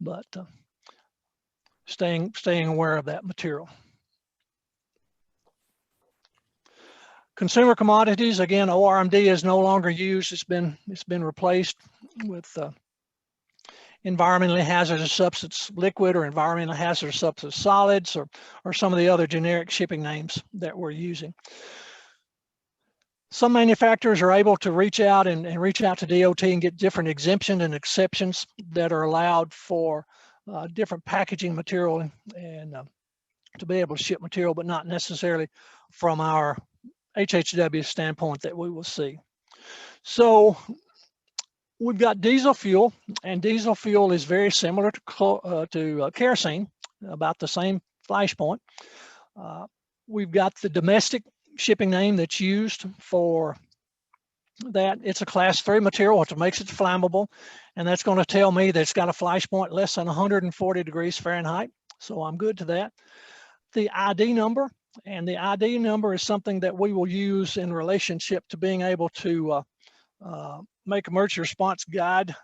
But staying aware of that material. Consumer commodities, again, ORMD is no longer used. It's been replaced with environmentally hazardous substance liquid, or environmentally hazardous substance solids, or some of the other generic shipping names that we're using. Some manufacturers are able to reach out to DOT and get different exemptions and exceptions that are allowed for different packaging material and to be able to ship material, but not necessarily from our HHW standpoint that we will see. So we've got diesel fuel, and diesel fuel is very similar to kerosene, about the same flash point. We've got the domestic shipping name that's used for that. It's a class 3 material, which makes it flammable, and that's going to tell me that it's got a flash point less than 140 degrees Fahrenheit. So I'm good to that. The ID number, and the ID number is something that we will use in relationship to being able to make emergency response guide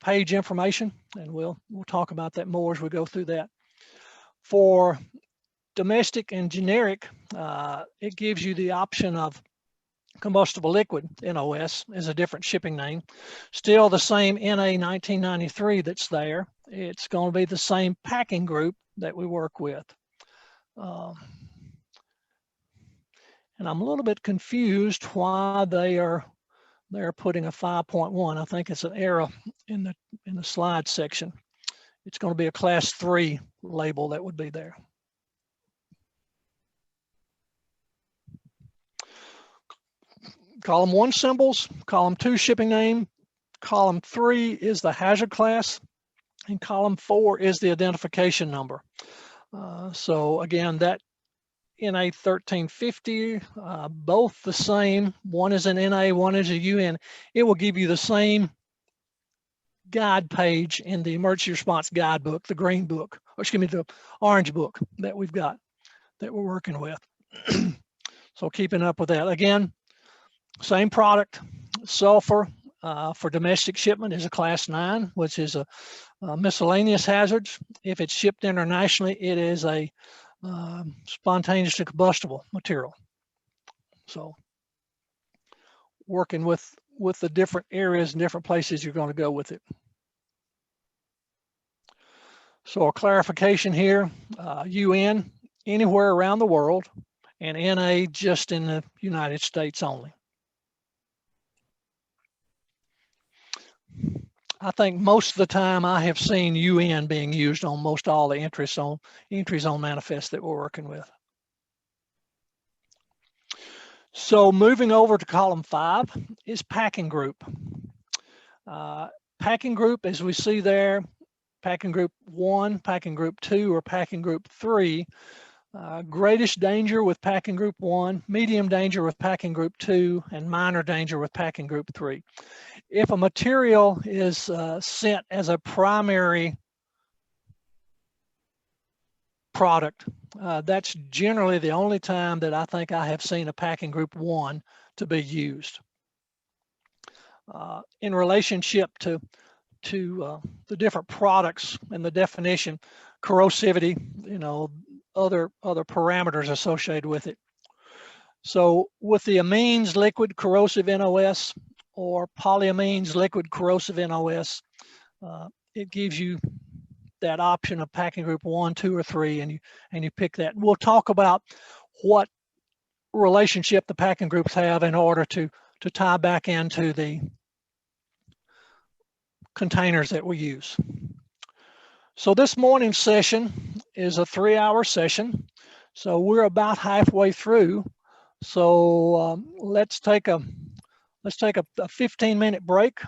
page information, and we'll talk about that more as we go through that. For domestic and generic, it gives you the option of combustible liquid. NOS is a different shipping name. Still the same NA 1993 that's there. It's going to be the same packing group that we work with. And I'm a little bit confused why they're putting a 5.1. I think it's an error in the slide section. It's going to be a class 3 label that would be there. Column 1 symbols, column 2 shipping name, column 3 is the hazard class, and column 4 is the identification number. So again, that NA 1350, both the same. One is an NA, one is a UN. It will give you the same guide page in the emergency response guidebook, the green book, or excuse me, the orange book that we've got that we're working with. So keeping up with that. Again, same product. Sulfur for domestic shipment is a class 9, which is a miscellaneous hazards. If it's shipped internationally, it is a spontaneously combustible material. So working with with the different areas and different places you're going to go with it. So a clarification here, UN anywhere around the world, and NA just in the United States only. I think most of the time I have seen UN being used on most all the entries on manifest that we're working with. So moving over to column 5 is packing group. Packing group, as we see there, packing group 1, packing group 2, or packing group 3. Greatest danger with packing group 1, medium danger with packing group 2, and minor danger with packing group 3. If a material is sent as a primary product, that's generally the only time that I think I have seen a packing group 1 to be used. In relationship to the different products and the definition, corrosivity, other parameters associated with it. So with the amines liquid corrosive NOS or polyamines liquid corrosive NOS, it gives you that option of packing group 1, 2, or 3, and you pick that. We'll talk about what relationship the packing groups have in order to tie back into the containers that we use. So this morning's session is a 3-hour session. So we're about halfway through. So let's take a 15-minute break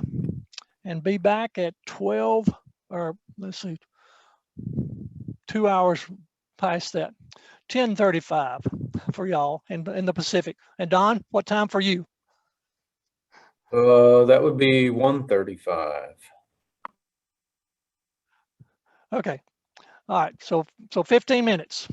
and be back at 12, or let's see, 2 hours past that, 10:35 for y'all in the Pacific. And Don, what time for you? That would be 1:35. Okay. All right. So 15 minutes.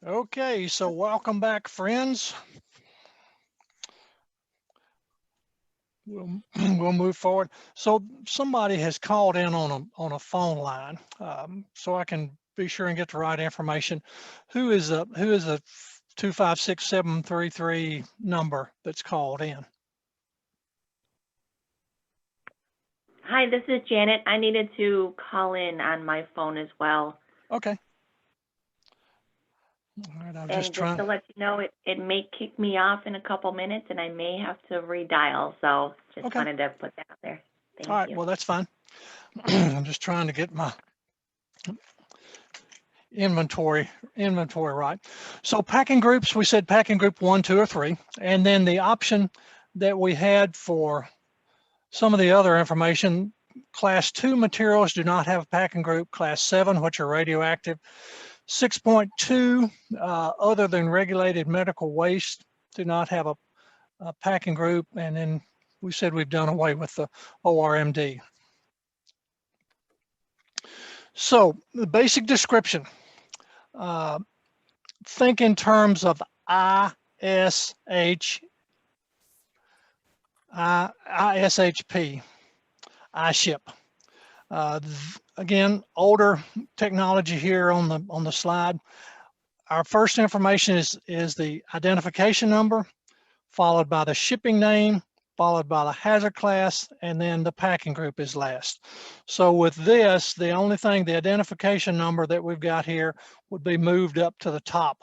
Okay, so welcome back, friends. We'll move forward. So somebody has called in on a phone line, so I can be sure and get the right information. Who is a 256733 number that's called in? Hi, this is Janet. I needed to call in on my phone as well. Okay. All right, I'm And just trying. to let you know, it may kick me off in a couple minutes and I may have to redial. So just Okay. wanted to put that out there. Thank All right, you. well, that's fine. I'm just trying to get my inventory right. So packing groups, we said packing group 1, 2, or 3, and then the option that we had for some of the other information, class 2 materials do not have a packing group. Class 7, which are radioactive. 6.2, other than regulated medical waste, do not have a packing group. And then we said we've done away with the ORMD. So the basic description, think in terms of ISHP, iShip. Again, older technology here on the slide. Our first information is the identification number, followed by the shipping name, followed by the hazard class, and then the packing group is last. So with this, the only thing, the identification number that we've got here would be moved up to the top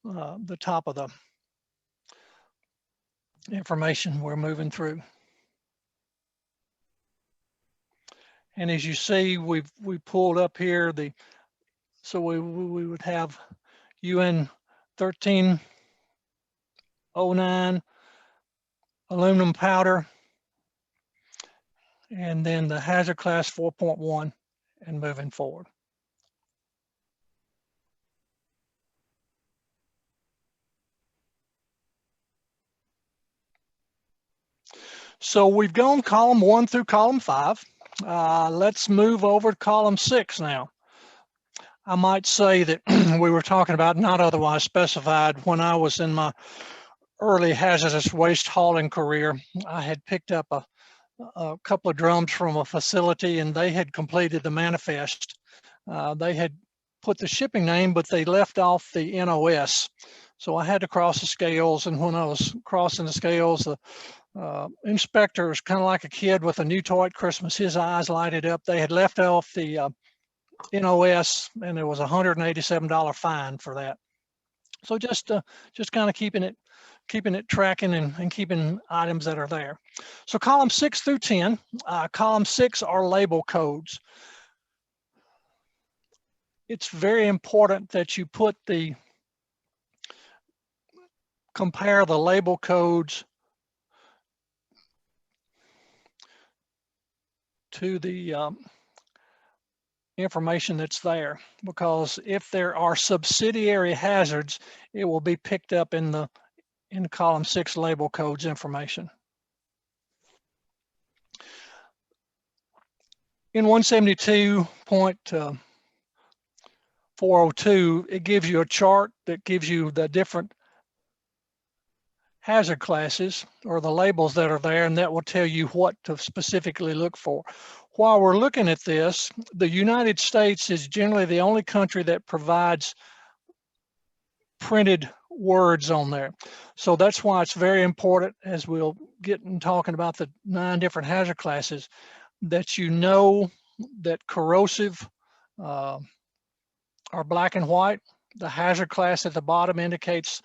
of the information we're moving through. And as you see, we pulled up here so we would have UN 1309 aluminum powder, and then the hazard class 4.1 and moving forward. So we've gone column 1 through column 5. Let's move over to column 6 now. I might say that we were talking about not otherwise specified. When I was in my early hazardous waste hauling career, I had picked up a couple of drums from a facility, and they had completed the manifest. They had put the shipping name, but they left off the NOS. So I had to cross the scales, and when I was crossing the scales, the inspector was kind of like a kid with a new toy at Christmas. His eyes lighted up. They had left off the NOS, and there was a $187 fine for that. So just kind of keeping it tracking and keeping items that are there. So column 6 through 10, column 6 are label codes. It's very important that you compare the label codes to the information that's there, because if there are subsidiary hazards, it will be picked up in column 6 label codes information. In 172.402, it gives you a chart that gives you the different hazard classes or the labels that are there, and that will tell you what to specifically look for. While we're looking at this, the United States is generally the only country that provides printed words on there. So that's why it's very important, as we'll get in talking about the 9 different hazard classes, that you know that corrosive are black and white. The hazard class at the bottom indicates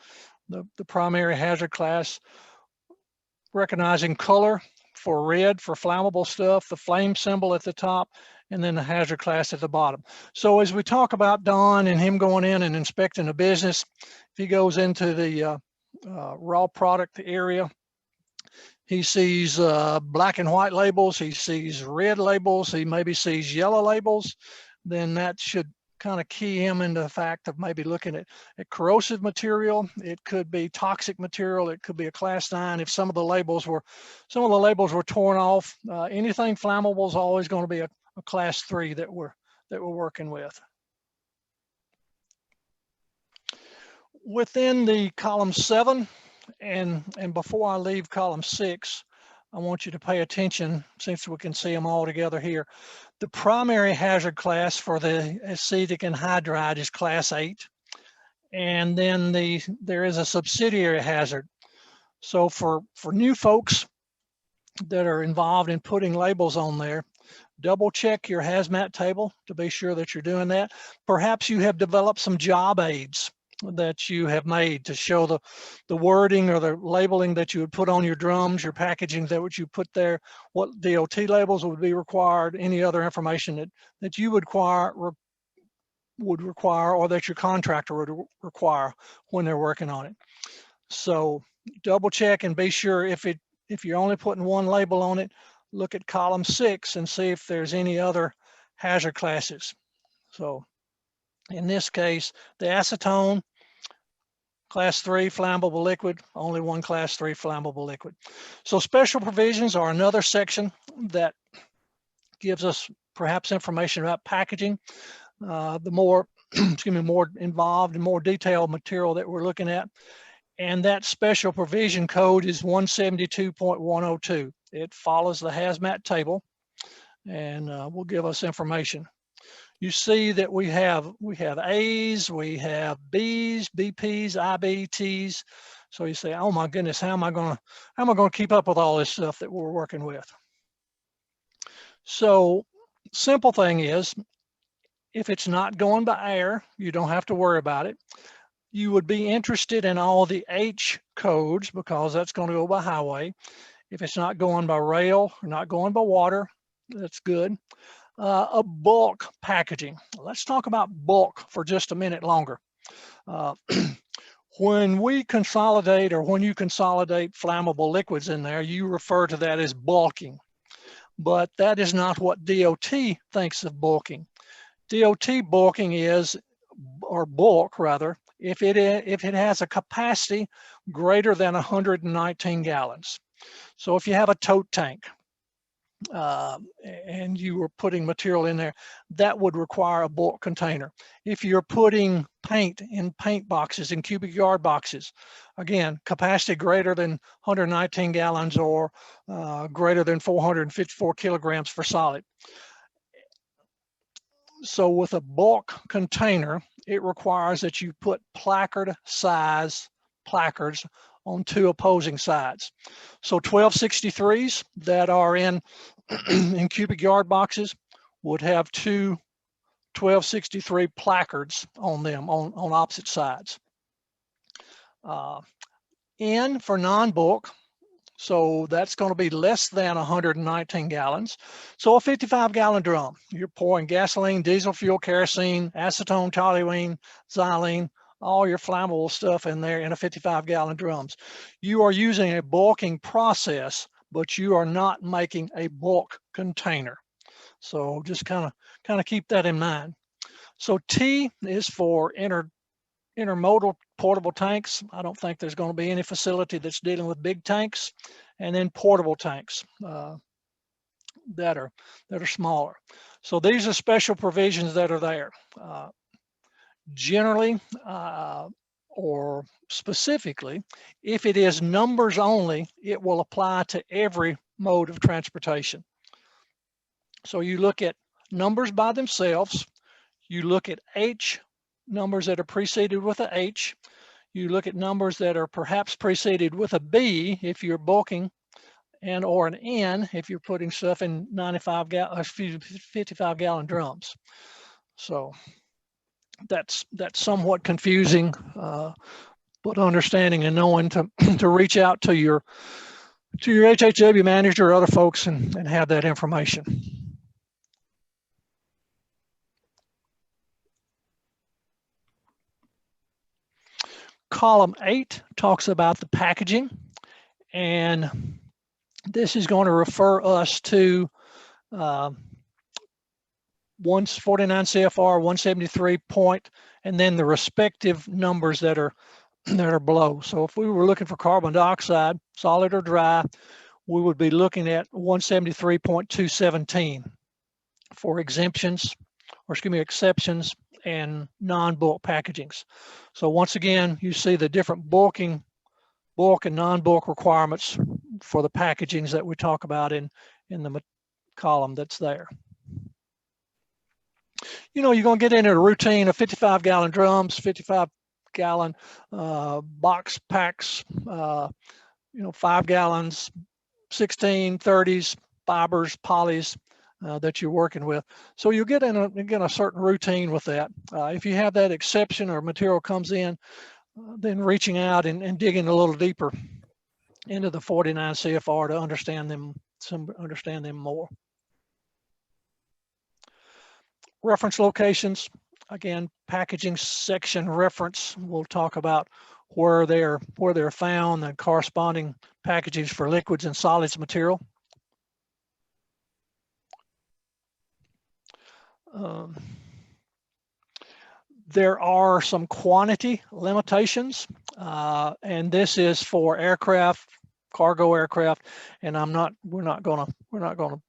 the primary hazard class, recognizing color for red for flammable stuff, the flame symbol at the top, and then the hazard class at the bottom. So as we talk about Don and him going in and inspecting a business, if he goes into the raw product area, he sees black and white labels, he sees red labels, he maybe sees yellow labels, then that should kind of key him into the fact of maybe looking at corrosive material. It could be toxic material. It could be a class 9. If some of the labels were torn off, anything flammable is always going to be a class 3 that we're working with. within the column 7, and before I leave column 6, I want you to pay attention, since we can see them all together here. The primary hazard class for the acetic anhydride is class 8. And then there is a subsidiary hazard. So for new folks that are involved in putting labels on there, double check your hazmat table to be sure that you're doing that. Perhaps you have developed some job aids that you have made to show the wording or the labeling that you would put on your drums, your packaging that would you put there, what DOT labels would be required, any other information that you would require or that your contractor would require when they're working on it. So double check and be sure if you're only putting one label on it, look at column 6 and see if there's any other hazard classes. So in this case, the acetone, class 3 flammable liquid, only one class 3 flammable liquid. So special provisions are another section that gives us perhaps information about packaging. The more, more involved and more detailed material that we're looking at. And that special provision code is 172.102. It follows the hazmat table and will give us information. You see that we have A's, we have B's, BP's, IBT's. So you say, oh my goodness, how am I going to keep up with all this stuff that we're working with? So simple thing is, if it's not going by air, you don't have to worry about it. You would be interested in all the H codes because that's going to go by highway. If it's not going by rail or not going by water, that's good. A bulk packaging. Let's talk about bulk for just a minute longer. When we consolidate, or when you consolidate flammable liquids in there, you refer to that as bulking. But that is not what DOT thinks of bulking. DOT bulking is, or bulk rather, if it has a capacity greater than 119 gallons. So if you have a tote tank and you were putting material in there, that would require a bulk container. If you're putting paint in paint boxes, in cubic yard boxes, again, capacity greater than 119 gallons or greater than 454 kilograms for solid. So with a bulk container, it requires that you put placard size placards on 2 opposing sides. So 1263s that are in cubic yard boxes would have 2 1263 placards on them on opposite sides. N for non-bulk, so that's going to be less than 119 gallons. So a 55-gallon drum, you're pouring gasoline, diesel fuel, kerosene, acetone, toluene, xylene, all your flammable stuff in there in a 55-gallon drums. You are using a bulking process, but you are not making a bulk container. So just kind of keep that in mind. So T is for intermodal portable tanks. I don't think there's going to be any facility that's dealing with big tanks, and then portable tanks that are smaller. So these are special provisions that are there. Generally, or specifically, if it is numbers only, it will apply to every mode of transportation. So you look at numbers by themselves, you look at H, numbers that are preceded with a H, you look at numbers that are perhaps preceded with a B if you're bulking, and or an N if you're putting stuff in 55-gallon drums. So that's somewhat confusing, but understanding and knowing to reach out to your HHW manager or other folks and have that information. Column 8 talks about the packaging, and this is going to refer us to 149 CFR 173 point, and then the respective numbers that are below. So if we were looking for carbon dioxide, solid or dry, we would be looking at 173.217 for exemptions, or excuse me, exceptions, and non-bulk packagings. So once again, you see the different bulk and non-bulk requirements for the packagings that we talk about in the column that's there. You know, you're going to get into a routine of 55-gallon drums, 55-gallon box packs, you know, 5 gallons, 16, 30s, fibers, polys that you're working with. So you'll get in a certain routine with that. If you have that exception or material comes in, then reaching out and digging a little deeper into the 49 CFR to understand them more. Reference locations, again, packaging section reference. We'll talk about where they're found and corresponding packages for liquids and solids material. There are some quantity limitations, and this is for aircraft, cargo aircraft, and we're not gonna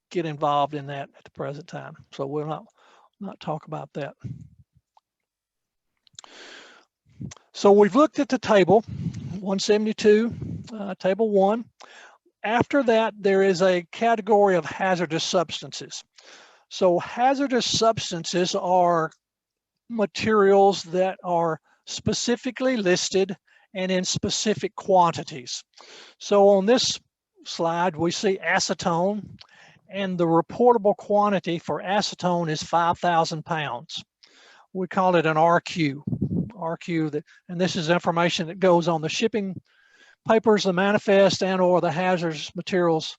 get involved in that at the present time. So we'll not talk about that. So we've looked at the table 172, table 1. After that, there is a category of hazardous substances. So hazardous substances are materials that are specifically listed and in specific quantities. So on this slide, we see acetone, and the reportable quantity for acetone is 5,000 pounds. We call it an RQ. And this is information that goes on the shipping papers, the manifest, and or the hazardous materials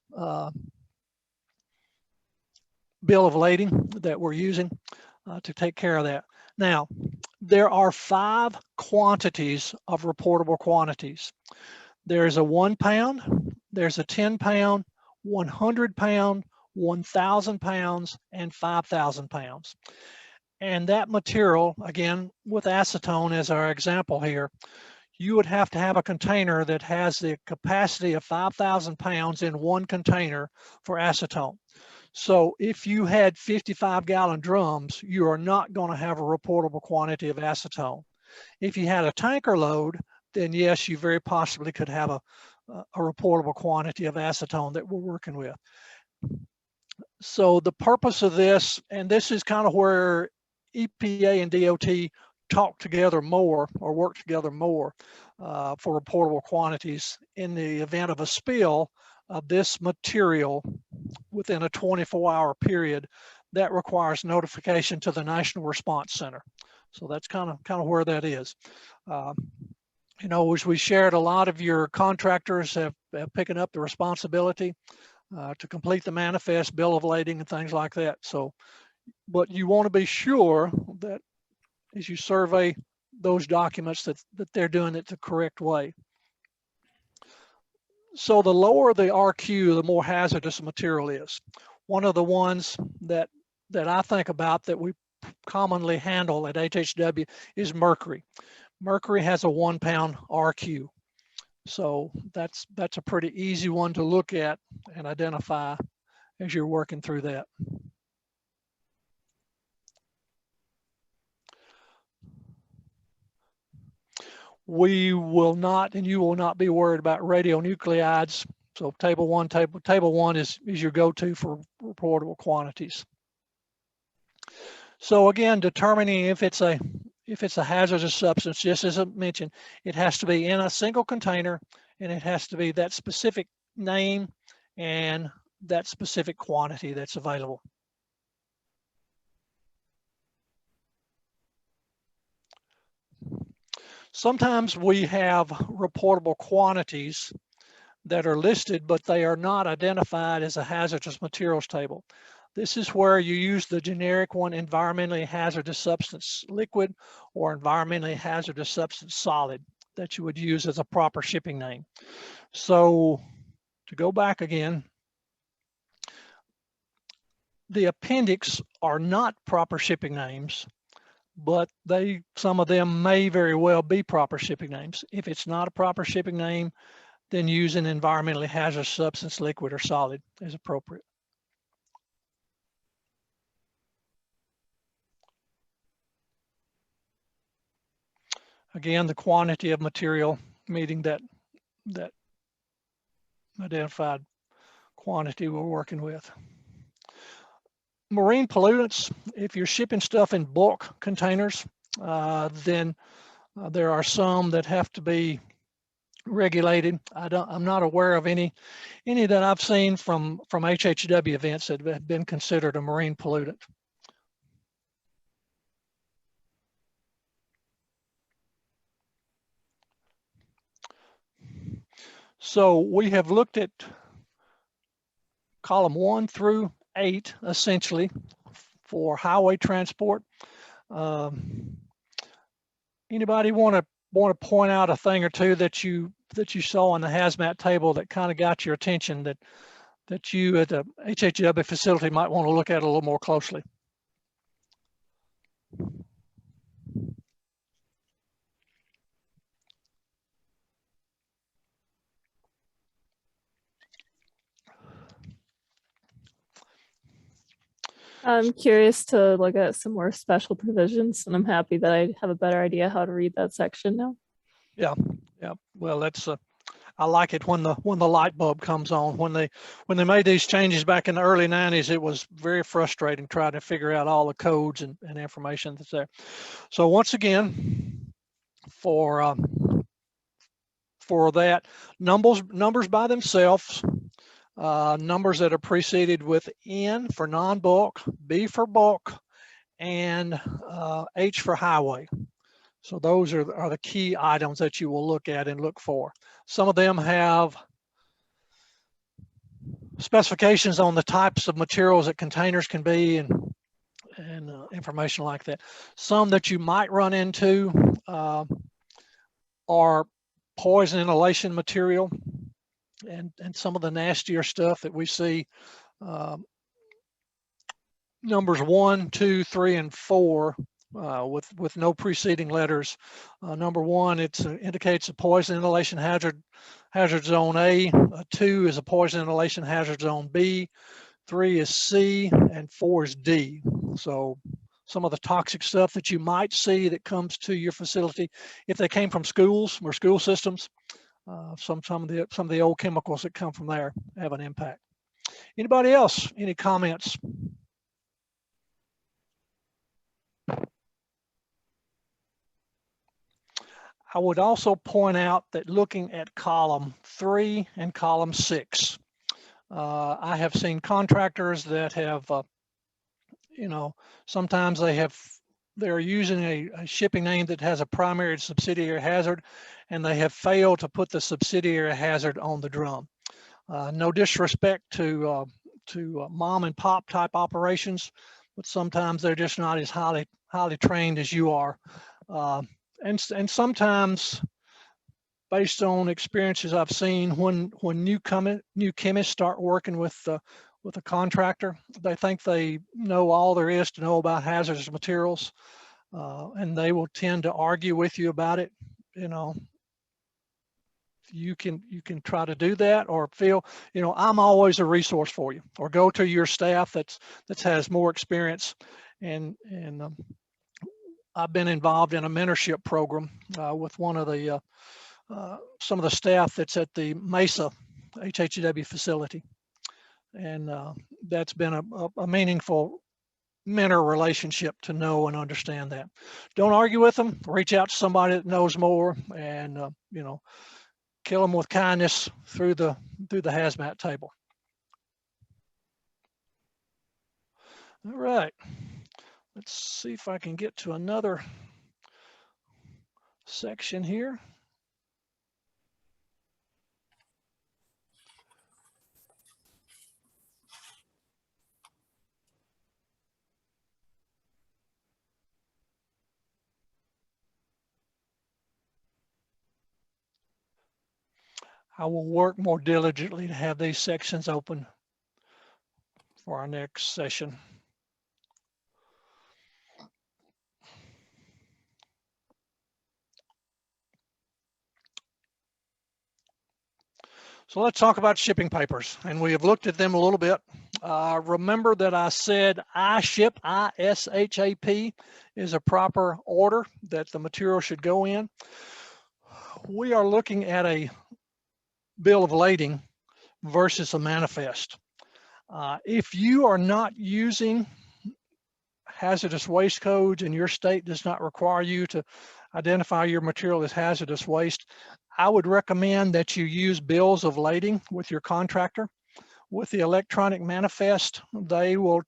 bill of lading that we're using to take care of that. Now, there are 5 quantities of reportable quantities. There's a 1 pound, there's a 10 pound, 100 pound, 1,000 pounds, and 5,000 pounds. And that material, again, with acetone as our example here, you would have to have a container that has the capacity of 5,000 pounds in one container for acetone. So if you had 55-gallon drums, you are not going to have a reportable quantity of acetone. If you had a tanker load, then yes, you very possibly could have a reportable quantity of acetone that we're working with. So the purpose of this, and this is kind of where EPA and DOT talk together more or work together more for reportable quantities in the event of a spill of this material within a 24-hour period that requires notification to the National Response Center. So that's kind of where that is. You know, as we shared, a lot of your contractors have picking up the responsibility to complete the manifest, bill of lading, and things like that. So, but you want to be sure that as you survey those documents that they're doing it the correct way. So the lower the RQ, the more hazardous material is. One of the ones that I think about that we commonly handle at HHW is mercury. Mercury has a 1 pound RQ. So that's a pretty easy one to look at and identify as you're working through that. We will not, and you will not be worried about radionuclides. So table one is your go-to for reportable quantities. So again, determining if it's a hazardous substance, just as I mentioned, it has to be in a single container, and it has to be that specific name and that specific quantity that's available. Sometimes we have reportable quantities that are listed, but they are not identified as a hazardous materials table. This is where you use the generic one, environmentally hazardous substance liquid or environmentally hazardous substance solid, that you would use as a proper shipping name. So to go back again, the appendix are not proper shipping names, but some of them may very well be proper shipping names. If it's not a proper shipping name, then use an environmentally hazardous substance liquid or solid as appropriate. Again, the quantity of material meeting that identified quantity we're working with. Marine pollutants, if you're shipping stuff in bulk containers, then there are some that have to be regulated. I'm not aware of any that I've seen from HHW events that have been considered a marine pollutant. So we have looked at column 1 through 8 essentially for highway transport. Anybody want to point out a thing or two that you saw on the hazmat table that kind of got your attention that you at the HHW facility might want to look at a little more closely? I'm curious to look at some more special provisions, and I'm happy that I have a better idea how to read that section now. Yeah. Well, that's I like it when the light bulb comes on. When they made these changes back in the early 90s, it was very frustrating trying to figure out all the codes and information that's there. So once again, for that, numbers by themselves, numbers that are preceded with N for non-bulk, B for bulk, and H for highway. So those are the key items that you will look at and look for. Some of them have specifications on the types of materials that containers can be and information like that. Some that you might run into are poison inhalation material and some of the nastier stuff that we see. Numbers 1, 2, 3, and 4 with no preceding letters. Number 1, it indicates a poison inhalation hazard zone A. 2 is a poison inhalation hazard zone B. 3 is C, and 4 is D. So some of the toxic stuff that you might see that comes to your facility, if they came from schools or school systems, some of the old chemicals that come from there have an impact. Anybody else? Any comments? I would also point out that looking at column 3 and column 6, I have seen contractors that have, sometimes they're using a shipping name that has a primary and subsidiary hazard, and they have failed to put the subsidiary hazard on the drum. No disrespect to mom and pop type operations, but sometimes they're just not as highly trained as you are. And sometimes, based on experiences I've seen, when new chemists start working with a contractor, they think they know all there is to know about hazardous materials, and they will tend to argue with you about it. You can try to do that, or feel, I'm always a resource for you, or go to your staff that has more experience. And I've been involved in a mentorship program with one of the some of the staff that's at the Mesa HHW facility, and that's been a meaningful mentor relationship to know and understand that. Don't argue with them. Reach out to somebody that knows more, and kill them with kindness through the hazmat table. All right. Let's see if I can get to another section here. I will work more diligently to have these sections open for our next session. So let's talk about shipping papers, and we have looked at them a little bit. Remember that I said ISHIP, ISHAP is a proper order that the material should go in. We are looking at a bill of lading versus a manifest. If you are not using hazardous waste codes and your state does not require you to identify your material as hazardous waste, I would recommend that you use bills of lading with your contractor. With the electronic manifest, they will,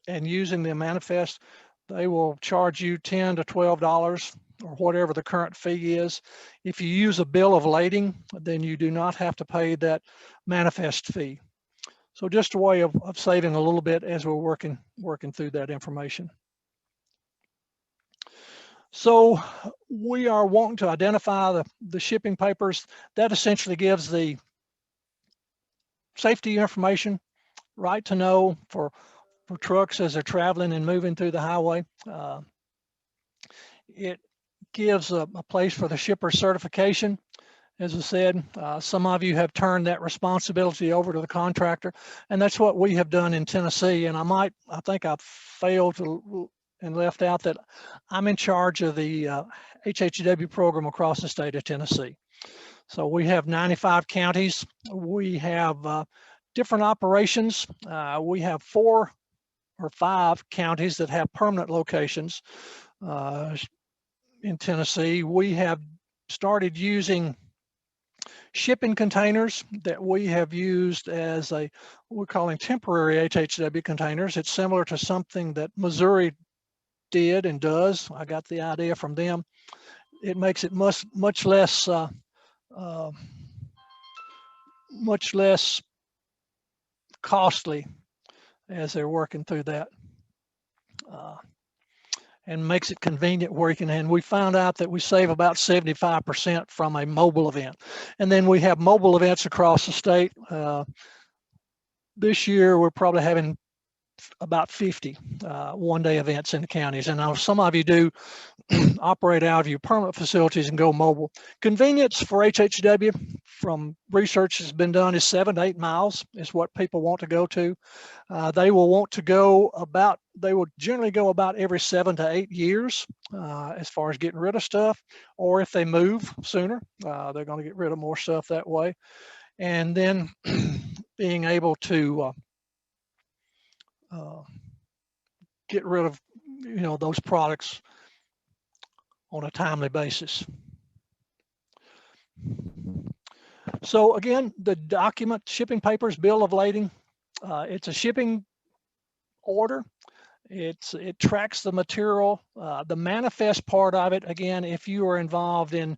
and using the manifest, they will charge you $10 to $12 or whatever the current fee is. If you use a bill of lading, then you do not have to pay that manifest fee. So just a way of saving a little bit as we're working through that information. So we are wanting to identify the shipping papers. That essentially gives the safety information, right to know for trucks as they're traveling and moving through the highway. It gives a place for the shipper certification. As I said, some of you have turned that responsibility over to the contractor, and that's what we have done in Tennessee. And I think I failed to and left out that I'm in charge of the HHW program across the state of Tennessee. So we have 95 counties. We have different operations. We have 4 or 5 counties that have permanent locations in Tennessee. We have started using shipping containers that we have used as we're calling temporary HHW containers. It's similar to something that Missouri did and does. I got the idea from them. It makes it much less costly as they're working through that. And makes it convenient where you can, and we found out that we save about 75% from a mobile event. And then we have mobile events across the state. This year, we're probably having about 50 one-day events in the counties. And now some of you do operate out of your permanent facilities and go mobile. Convenience for HHW from research has been done is 7 to 8 miles is what people want to go to. They will generally go about every 7 to 8 years as far as getting rid of stuff, or if they move sooner, they're going to get rid of more stuff that way. And then being able to get rid of those products on a timely basis. So again, the document, shipping papers, bill of lading, it's a shipping order. It tracks the material. The manifest part of it, again, if you are involved in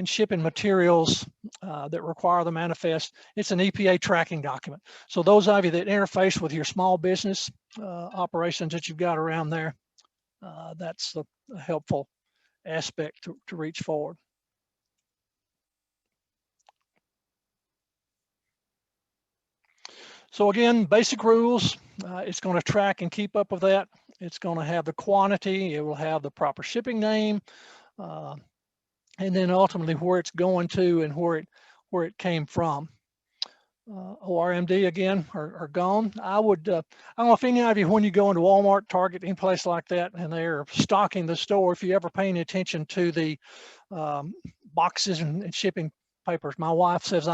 shipping materials that require the manifest, it's an EPA tracking document. So those of you that interface with your small business operations that you've got around there, that's a helpful aspect to reach forward. So again, basic rules, it's going to track and keep up with that. It's going to have the quantity, it will have the proper shipping name, and then ultimately where it's going to and where it came from. ORMD again are gone. I don't know if any of you, when you go into Walmart, Target, any place like that, and they're stocking the store, if you ever pay any attention to the boxes and shipping papers. My wife says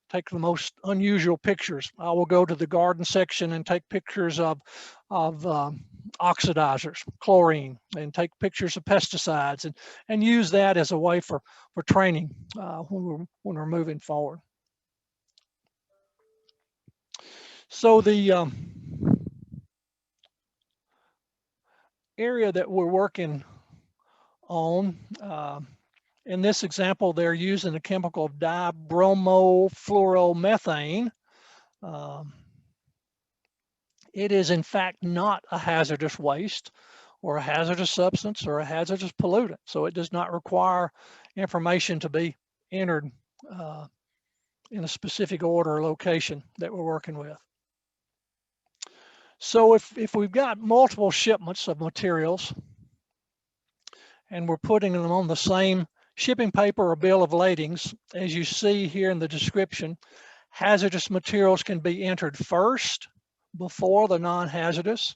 take the most unusual pictures. I will go to the garden section and take pictures of oxidizers, chlorine, and take pictures of pesticides, and use that as a way for training when we're moving forward. So the area that we're working on, in this example, they're using a chemical dibromofluoromethane. It is in fact not a hazardous waste or a hazardous substance or a hazardous pollutant. So it does not require information to be entered in a specific order or location that we're working with. So if we've got multiple shipments of materials and we're putting them on the same shipping paper or bill of ladings, as you see here in the description, hazardous materials can be entered first before the non-hazardous.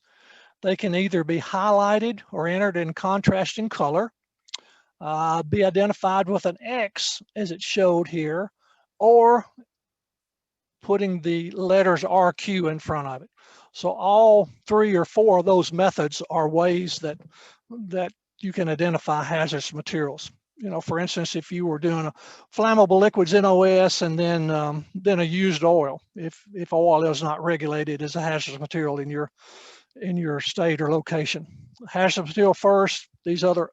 They can either be highlighted or entered in contrasting color, be identified with an X as it showed here, or putting the letters RQ in front of it. So all 3 or 4 of those methods are ways that you can identify hazardous materials. You know, for instance, if you were doing a flammable liquids NOS and then a used oil, if oil is not regulated as a hazardous material in your state or location. Hazardous material first, these other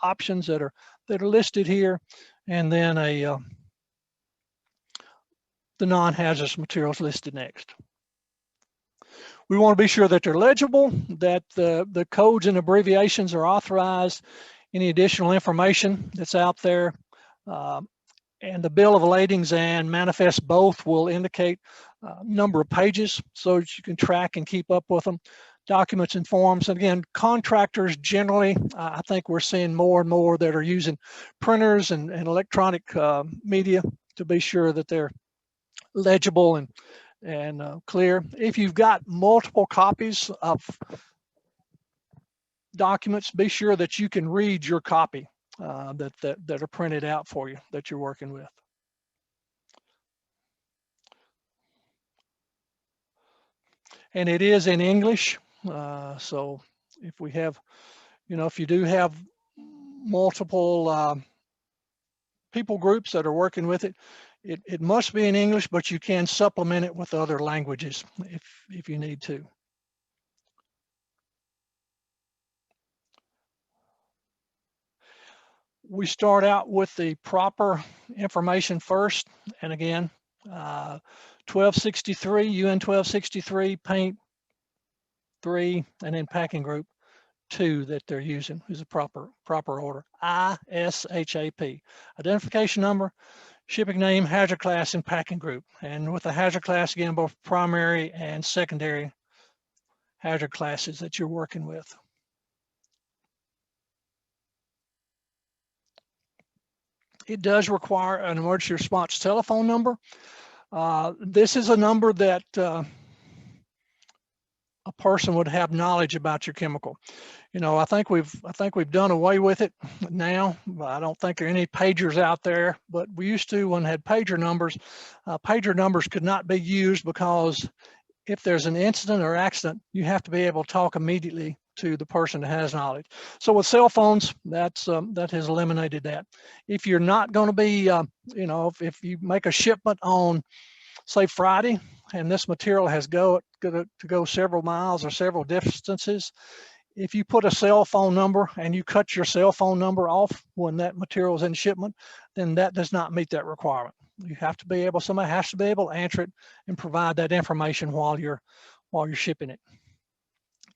options that are listed here, and then the non-hazardous materials listed next. We want to be sure that they're legible, that the codes and abbreviations are authorized, any additional information that's out there, and the bill of ladings and manifest both will indicate number of pages so that you can track and keep up with them. Documents and forms. And again, contractors generally, I think we're seeing more and more that are using printers and electronic media to be sure that they're legible and clear. If you've got multiple copies of documents, be sure that you can read your copy that are printed out for you that you're working with. And it is in English. So if we have, you know, if you do have multiple people groups that are working with it, it must be in English, but you can supplement it with other languages if you need to. We start out with the proper information first, and again, 1263, UN 1263, paint 3, and then packing group 2 that they're using is a proper order. ISHAP, identification number, shipping name, hazard class, and packing group. And with the hazard class, again, both primary and secondary hazard classes that you're working with. It does require an emergency response telephone number. This is a number that a person would have knowledge about your chemical. You know, I think we've done away with it now. I don't think there are any pagers out there, but we used to when had pager numbers. Pager numbers could not be used because if there's an incident or accident, you have to be able to talk immediately to the person that has knowledge. So with cell phones, that has eliminated that. If you're not going to be, you know, if you make a shipment on, say, Friday, and this material has to go several miles or several distances, if you put a cell phone number and you cut your cell phone number off when that material is in shipment, then that does not meet that requirement. You have to be able, somebody has to be able to answer it and provide that information while you're shipping it.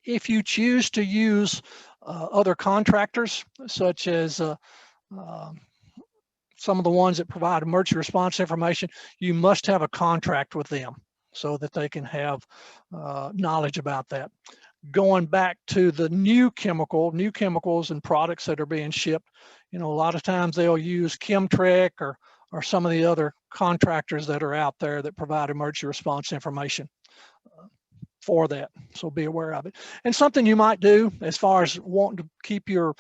If you choose to use other contractors, such as some of the ones that provide emergency response information, you must have a contract with them so that they can have knowledge about that. Going back to the new chemicals and products that are being shipped, you know, a lot of times they'll use Chemtrek or some of the other contractors that are out there that provide emergency response information for that. So be aware of it. And something you might do as far as wanting to keep your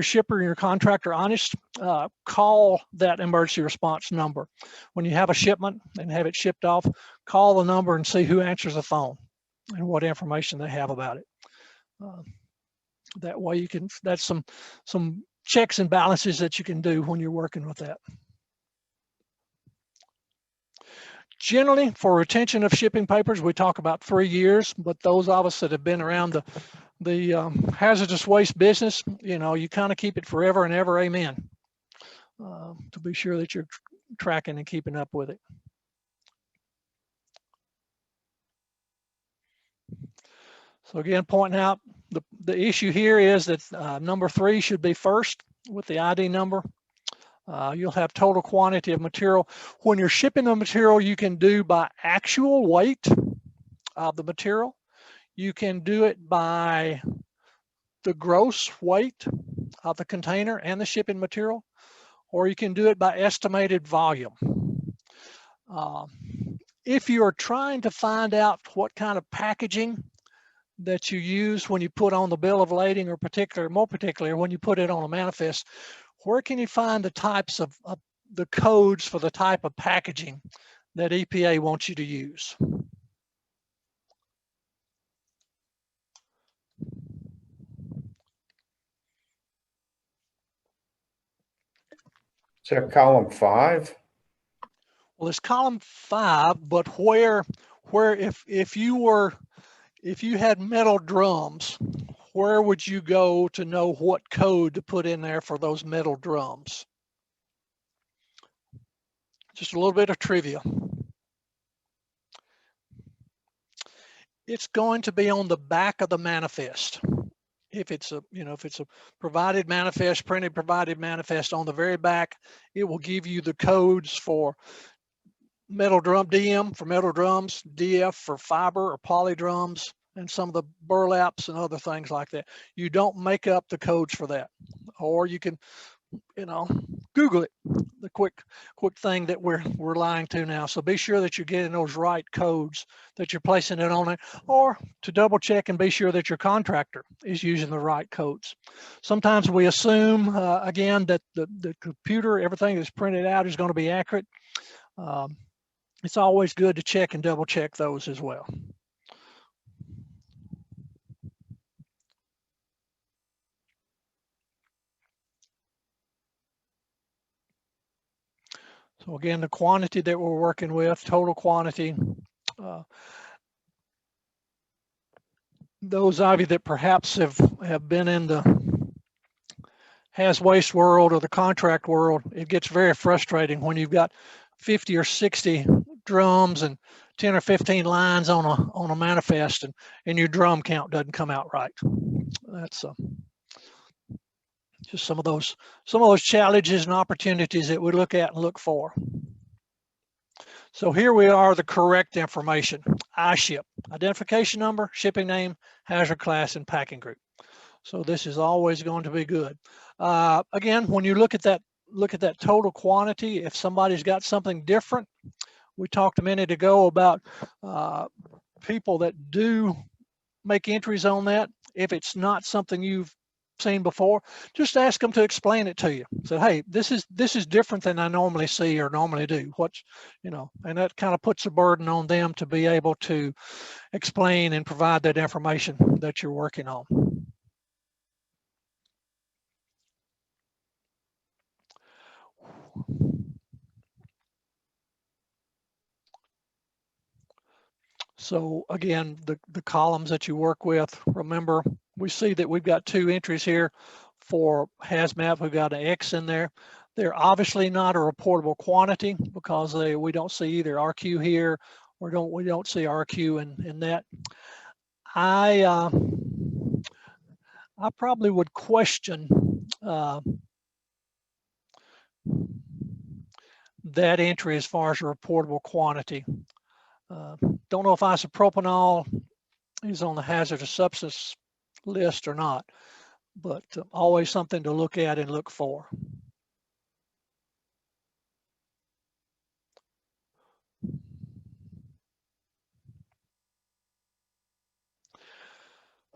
shipper and your contractor honest, call that emergency response number. When you have a shipment and have it shipped off, call the number and see who answers the phone and what information they have about it. That way you can, that's some checks and balances that you can do when you're working with that. Generally, for retention of shipping papers, we talk about 3 years, but those of us that have been around the hazardous waste business, you know, you kind of keep it forever and ever, amen, to be sure that you're tracking and keeping up with it. So again, pointing out the issue here is that number 3 should be first with the ID number. You'll have total quantity of material. When you're shipping the material, you can do by actual weight of the material. You can do it by the gross weight of the container and the shipping material, or you can do it by estimated volume. If you're trying to find out what kind of packaging that you use when you put on the bill of lading, or more particularly when you put it on a manifest, where can you find the types of the codes for the type of packaging that EPA wants you to use? Is that column 5? Well, it's column 5, but where if you had metal drums, where would you go to know what code to put in there for those metal drums? Just a little bit of trivia. It's going to be on the back of the manifest. If it's a provided manifest, printed provided manifest, on the very back, it will give you the codes for metal drum, DM for metal drums, DF for fiber or poly drums, and some of the burlaps and other things like that. You don't make up the codes for that, or you can, Google it. The quick thing that we're lying to now. So be sure that you're getting those right codes, that you're placing it on it, or to double check and be sure that your contractor is using the right codes. Sometimes we assume, again, that the computer, everything that's printed out is going to be accurate. It's always good to check and double check those as well. So again, the quantity that we're working with, total quantity. Those of you that perhaps have been in the haz waste world or the contract world, it gets very frustrating when you've got 50 or 60 drums and 10 or 15 lines on a manifest, and your drum count doesn't come out right. That's just some of those challenges and opportunities that we look at and look for. So here we are, the correct information. iShip, identification number, shipping name, hazard class, and packing group. So this is always going to be good. Again, when you look at that total quantity, if somebody's got something different, we talked a minute ago about people that do make entries on that. If it's not something you've seen before, just ask them to explain it to you. Say, hey, this is different than I normally see or normally do. And that kind of puts a burden on them to be able to explain and provide that information that you're working on. So again, the columns that you work with, remember, we see that we've got 2 entries here for Hazmat. We've got an X in there. They're obviously not a reportable quantity because we don't see either RQ here, or we don't see RQ in that. I probably would question that entry as far as a reportable quantity. Don't know if isopropanol is on the hazardous substance list or not, but always something to look at and look for.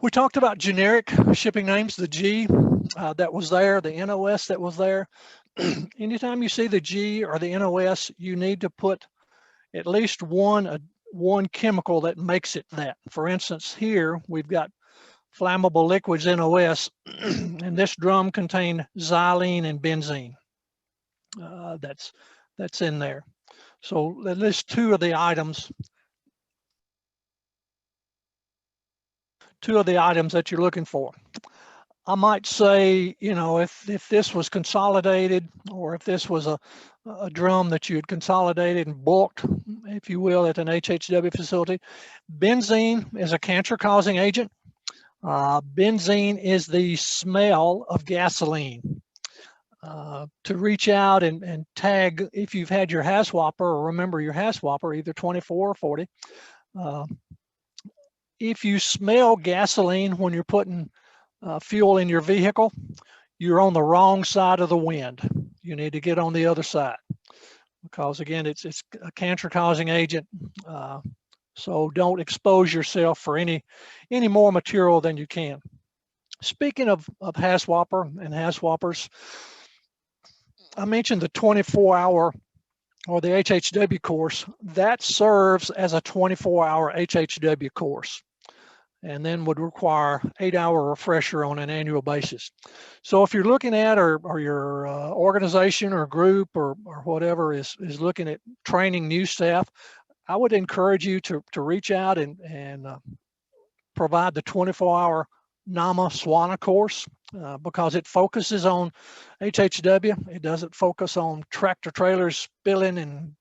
We talked about generic shipping names, the G that was there, the NOS that was there. Anytime you see the G or the NOS, you need to put at least one chemical that makes it that. For instance, here we've got flammable liquids NOS, and this drum contained xylene and benzene. That's in there. So at least 2 of the items. 2 of the items that you're looking for. I might say, if this was consolidated, or if this was a drum that you had consolidated and bulked, if you will, at an HHW facility, benzene is a cancer-causing agent. Benzene is the smell of gasoline. To reach out and tag, if you've had your HazWhopper, or remember your HazWhopper, either 24 or 40, if you smell gasoline when you're putting fuel in your vehicle, you're on the wrong side of the wind. You need to get on the other side. because again, it's a cancer-causing agent. So don't expose yourself for any more material than you can. Speaking of HAZWOPER and HAZWOPERs, I mentioned the 24-hour or the HHW course. That serves as a 24-hour HHW course, and then would require 8-hour refresher on an annual basis. So if you're looking at, or your organization or group or whatever is looking at training new staff, I would encourage you to reach out and provide the 24-hour NAMA SWANA course, because it focuses on HHW. It doesn't focus on tractor trailers spilling and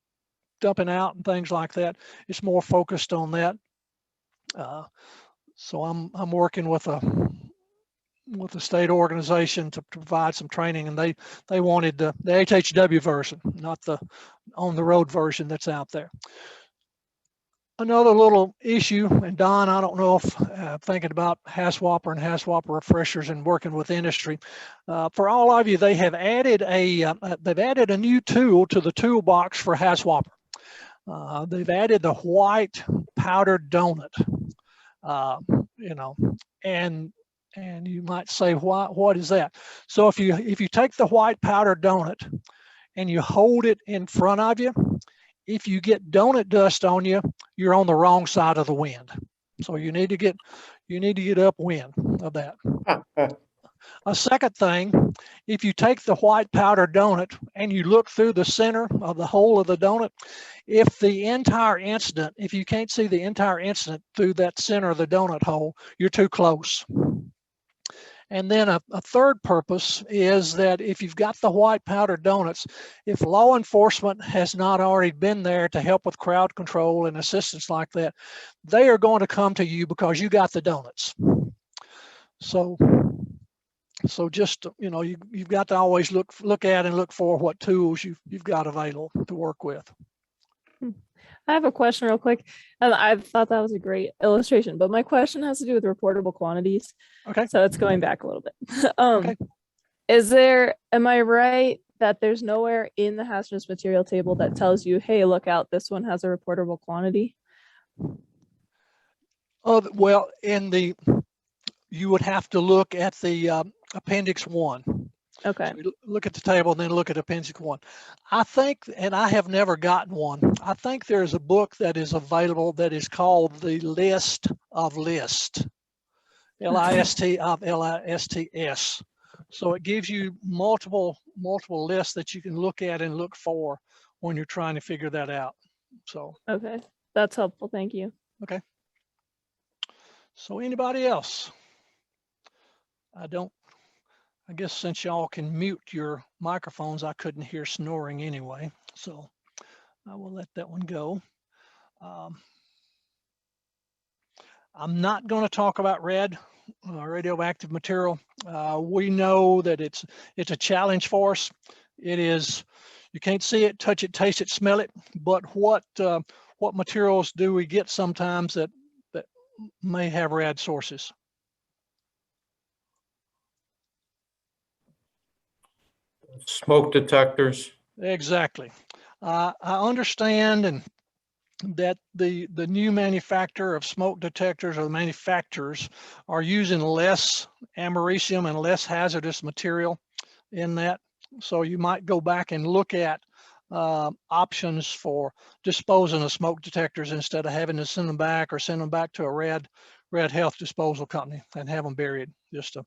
dumping out and things like that. It's more focused on that. So I'm working with a state organization to provide some training, and they wanted the HHW version, not the on the road version that's out there. Another little issue, and Don, I don't know if thinking about HAZWOPER and HAZWOPER refreshers and working with industry, for all of you, they have added a new tool to the toolbox for HAZWOPER. They've added the white powdered donut. You know, and you might say, what is that? So if you take the white powdered donut and you hold it in front of you, if you get donut dust on you, you're on the wrong side of the wind. So you need to get upwind of that. A second thing, if you take the white powdered donut and you look through the center of the hole of the donut, if you can't see the entire incident through that center of the donut hole, you're too close. And then a third purpose is that if you've got the white powdered donuts, if law enforcement has not already been there to help with crowd control and assistance like that, they are going to come to you because you got the donuts. So just, you know, you've got to always look at and look for what tools you've got available to work with. I have a question real quick. And I thought that was a great illustration, but my question has to do with reportable quantities. Okay. So it's going back a little bit. Okay. Am I right that there's nowhere in the hazardous material table that tells you, hey, look out, this one has a reportable quantity? Oh, well, you would have to look at the Appendix 1. Okay. So look at the table and then look at Appendix 1. I think, and I have never gotten one, I think there's a book that is available that is called The List of Lists, L-I-S-T of L-I-S-T-S. So it gives you multiple lists that you can look at and look for when you're trying to figure that out. So Okay, that's helpful. Thank you. okay. So anybody else? I guess since y'all can mute your microphones, I couldn't hear snoring anyway, so I will let that one go. I'm not going to talk about radioactive material. We know that it's a challenge for us. It is, you can't see it, touch it, taste it, smell it, but what materials do we get sometimes that may have rad sources? Smoke detectors. Exactly. I understand and that the new manufacturer of smoke detectors, or the manufacturers, are using less americium and less hazardous material in that. So you might go back and look at options for disposing of smoke detectors instead of having to send them back to a rad health disposal company and have them buried. Just a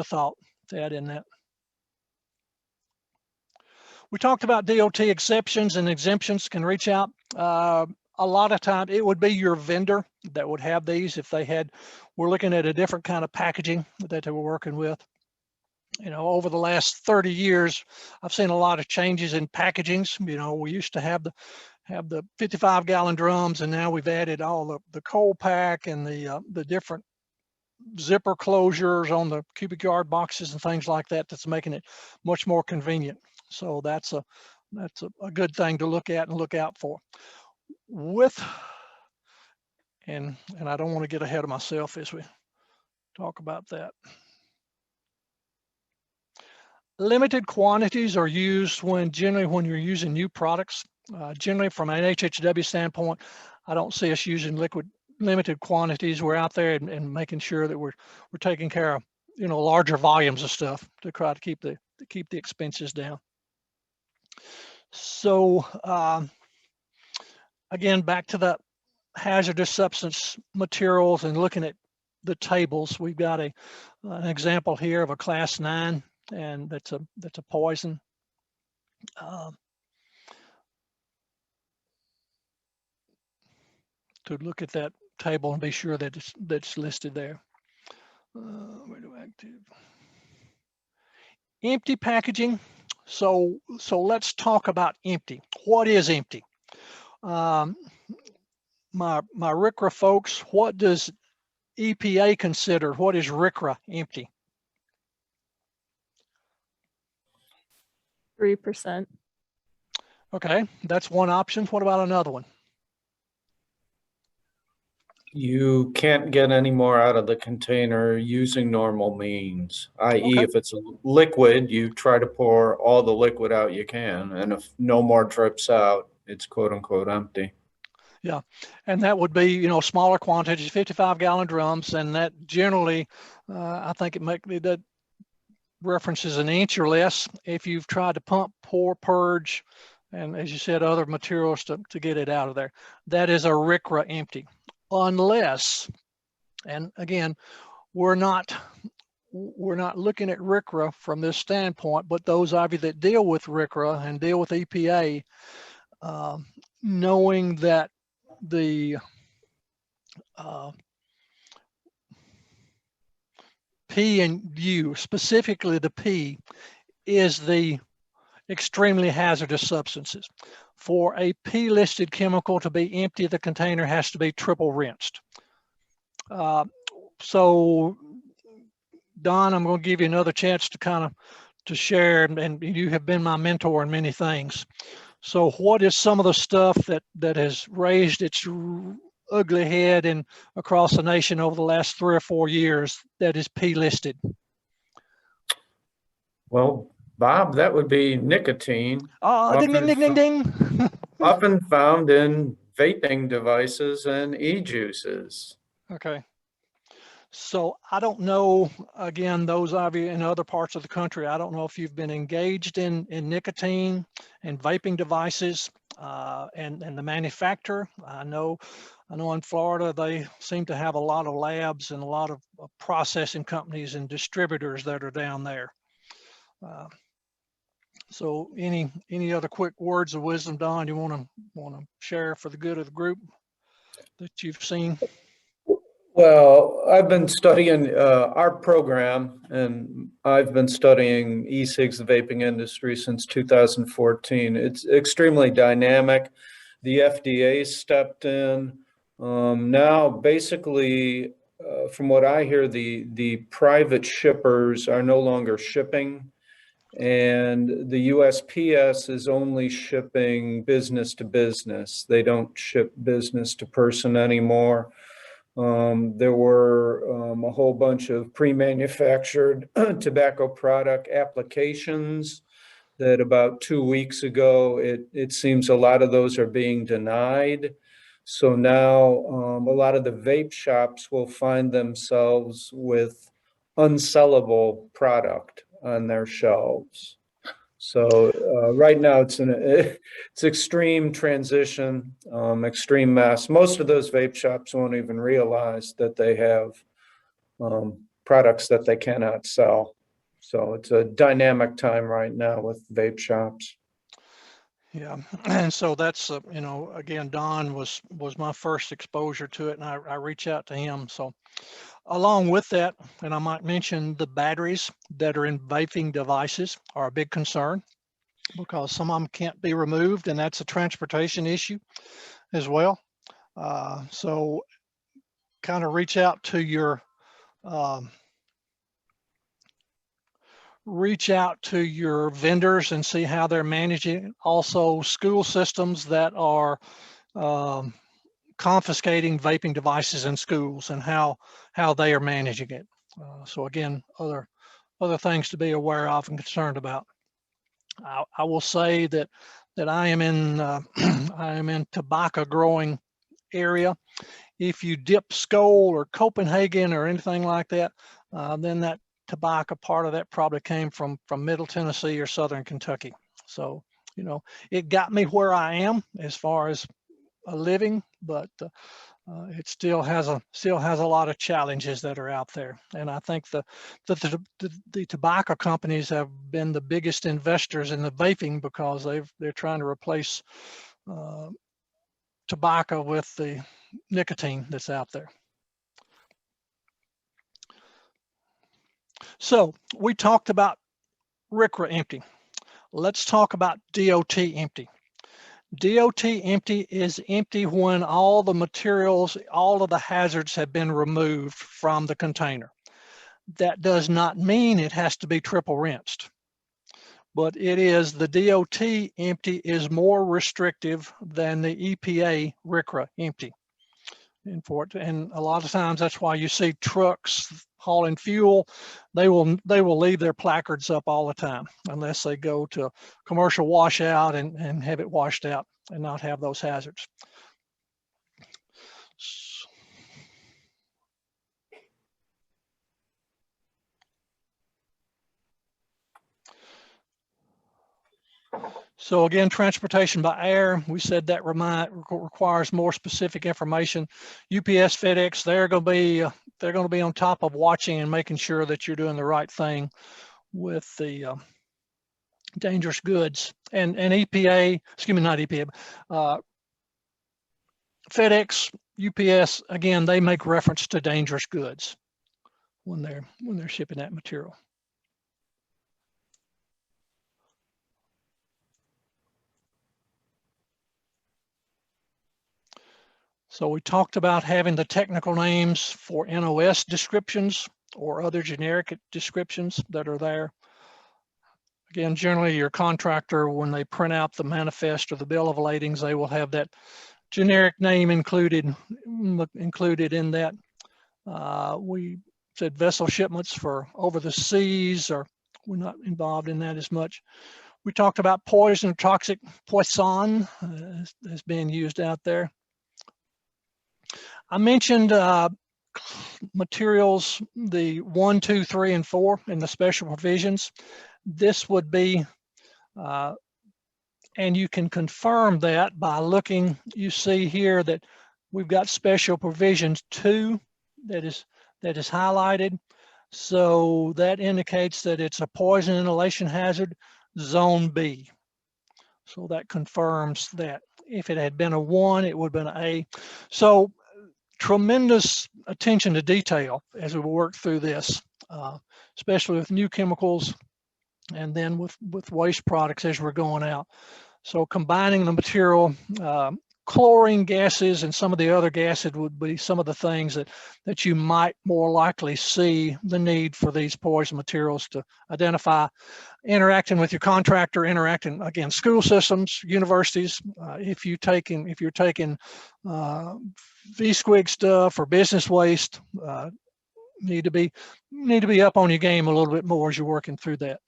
thought to add in that. We talked about DOT exceptions and exemptions can reach out. A lot of times it would be your vendor that would have these if we're looking at a different kind of packaging that they were working with. You know, over the last 30 years, I've seen a lot of changes in packagings. You know, we used to have the 55-gallon drums, and now we've added all the cold pack and the different zipper closures on the cubic yard boxes and things like that. That's making it much more convenient. So that's a good thing to look at and look out for. And I don't want to get ahead of myself as we talk about that. Limited quantities are used generally when you're using new products. Generally from an HHW standpoint, I don't see us using limited quantities. We're out there and making sure that we're taking care of, larger volumes of stuff to try to keep the expenses down. So again, back to the hazardous substance materials and looking at the tables, we've got an example here of a class 9, and that's a poison. To look at that table and be sure that it's listed there. Radioactive. Empty packaging. So let's talk about empty. What is empty? My RCRA folks, what does EPA consider? What is RCRA empty? 3%. Okay, that's one option. What about another one? You can't get any more out of the container using normal means, i.e. Okay. if it's a liquid, you try to pour all the liquid out you can, and if no more drips out, it's quote unquote empty. Yeah, and that would be, smaller quantities, 55-gallon drums, and that generally, I think that references an inch or less if you've tried to pump, pour, purge, and as you said, other materials to get it out of there. That is a RCRA empty. Unless, and again, we're not looking at RCRA from this standpoint, but those of you that deal with RCRA and deal with EPA, knowing that the P and U, specifically the P, is the extremely hazardous substances. For a P-listed chemical to be empty, the container has to be triple rinsed. So, Don, I'm going to give you another chance to share, and you have been my mentor in many things. So, what is some of the stuff that has raised its ugly head across the nation over the last 3 or 4 years that is P-listed? Well, Bob, that would be nicotine. Ding, ding, ding, ding, ding. Often found in vaping devices and e-juices. Okay. So I don't know, again, those of you in other parts of the country, I don't know if you've been engaged in nicotine and vaping devices and the manufacturer. I know in Florida, they seem to have a lot of labs and a lot of processing companies and distributors that are down there. So any other quick words of wisdom, Don, you want to share for the good of the group that you've seen? Well, I've been studying our program, and I've been studying e-cigs, the vaping industry, since 2014. It's extremely dynamic. The FDA stepped in. Now, basically, from what I hear, the private shippers are no longer shipping, and the USPS is only shipping business to business. They don't ship business to person anymore. There were a whole bunch of pre-manufactured tobacco product applications that about 2 weeks ago, it seems a lot of those are being denied. So now a lot of the vape shops will find themselves with unsellable product on their shelves. So right now it's extreme transition, extreme mess. Most of those vape shops won't even realize that they have products that they cannot sell. So it's a dynamic time right now with vape shops. Yeah, and so that's again, Don was my first exposure to it, and I reach out to him. So along with that, and I might mention the batteries that are in vaping devices are a big concern because some of them can't be removed, and that's a transportation issue as well. So kind of reach out to your vendors and see how they're managing. Also, school systems that are confiscating vaping devices in schools and how they are managing it. So again, other other things to be aware of and concerned about. I will say that I am in I am in tobacco growing area. If you dip Skoal or Copenhagen or anything like that, then that tobacco part of that probably came from Middle Tennessee or Southern Kentucky. So, you know, it got me where I am as far as a living, but it still has a lot of challenges that are out there. And I think the tobacco companies have been the biggest investors in the vaping because they're trying to replace tobacco with the nicotine that's out there. So we talked about RCRA empty. Let's talk about DOT empty. DOT empty is empty when all the materials, all of the hazards have been removed from the container. That does not mean it has to be triple rinsed, but it is, the DOT empty is more restrictive than the EPA RCRA empty. And a lot of times that's why you see trucks hauling fuel. They will leave their placards up all the time unless they go to commercial washout and have it washed out and not have those hazards. So again, transportation by air, we said that requires more specific information. UPS, FedEx, they're going to be on top of watching and making sure that you're doing the right thing with the dangerous goods. And EPA, excuse me, not EPA, FedEx, UPS, again, they make reference to dangerous goods when they're shipping that material. So we talked about having the technical names for NOS descriptions or other generic descriptions that are there. Again, generally your contractor, when they print out the manifest or the bill of ladings, they will have that generic name included in that. We said vessel shipments for over the seas, or we're not involved in that as much. We talked about poison or toxic poison as being used out there. I mentioned materials, the 1, 2, 3, and 4 in the special provisions. This would be, and you can confirm that by looking, you see here that we've got special provisions 2 that is highlighted. So that indicates that it's a poison inhalation hazard, zone B. So that confirms that. If it had been a 1, it would have been an A. So tremendous attention to detail as we work through this, especially with new chemicals and then with waste products as we're going out. So combining the material, chlorine gases and some of the other gases would be some of the things that you might more likely see the need for these poison materials to identify. Interacting with your contractor, interacting, again, school systems, universities. If you're taking VSQUIG stuff or business waste, need to be up on your game a little bit more as you're working through that.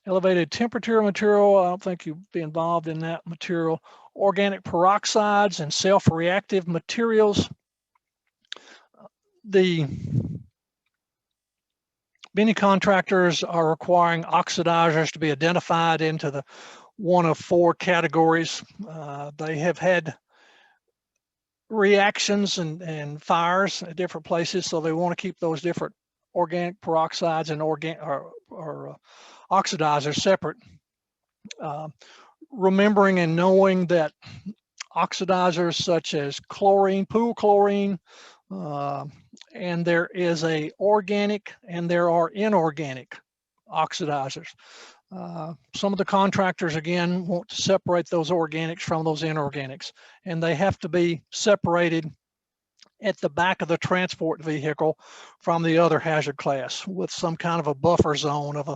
Elevated temperature material, I don't think you'd be involved in that material. Organic peroxides and self-reactive materials. Many contractors are requiring oxidizers to be identified into the one of 4 categories. They have had reactions and fires at different places, so they want to keep those different organic peroxides and oxidizers separate. Remembering and knowing that oxidizers such as chlorine, pool chlorine, and there is a organic and there are inorganic oxidizers. Some of the contractors, again, want to separate those organics from those inorganics, and they have to be separated at the back of the transport vehicle from the other hazard class with some kind of a buffer zone of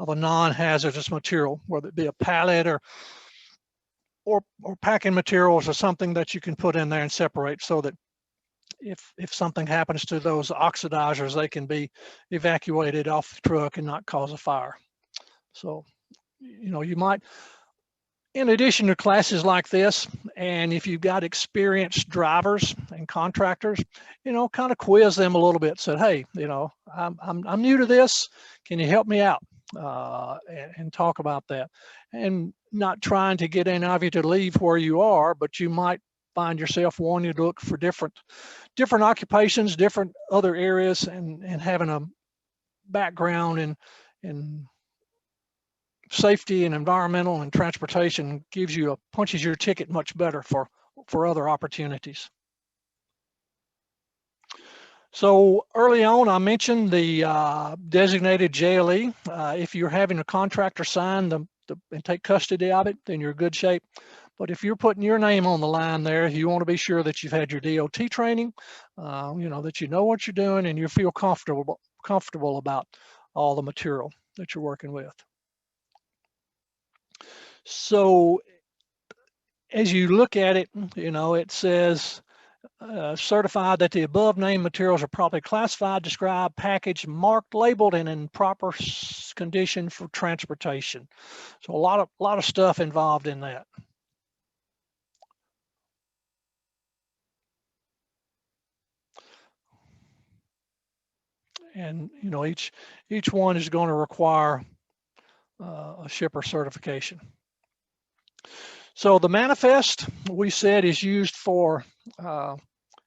a non-hazardous material, whether it be a pallet or packing materials or something that you can put in there and separate so that if something happens to those oxidizers, they can be evacuated off the truck and not cause a fire. So, you know, you might, in addition to classes like this, and if you've got experienced drivers and contractors, you know, kind of quiz them a little bit. Said, hey, you know, I'm new to this. Can you help me out? And talk about that. And not trying to get any of you to leave where you are, but you might find yourself wanting to look for different occupations, different other areas, and having a background in safety and environmental and transportation gives you punches your ticket much better for other opportunities. So early on, I mentioned the designated JLE. If you're having a contractor sign and take custody of it, then you're in good shape. But if you're putting your name on the line there, you want to be sure that you've had your DOT training, you know, that you know what you're doing and you feel comfortable about all the material that you're working with. So as you look at it, you know, it says certified that the above named materials are properly classified, described, packaged, marked, labeled, and in proper condition for transportation. So a lot of stuff involved in that. And you know, each one is going to require a shipper certification. So the manifest, we said, is used for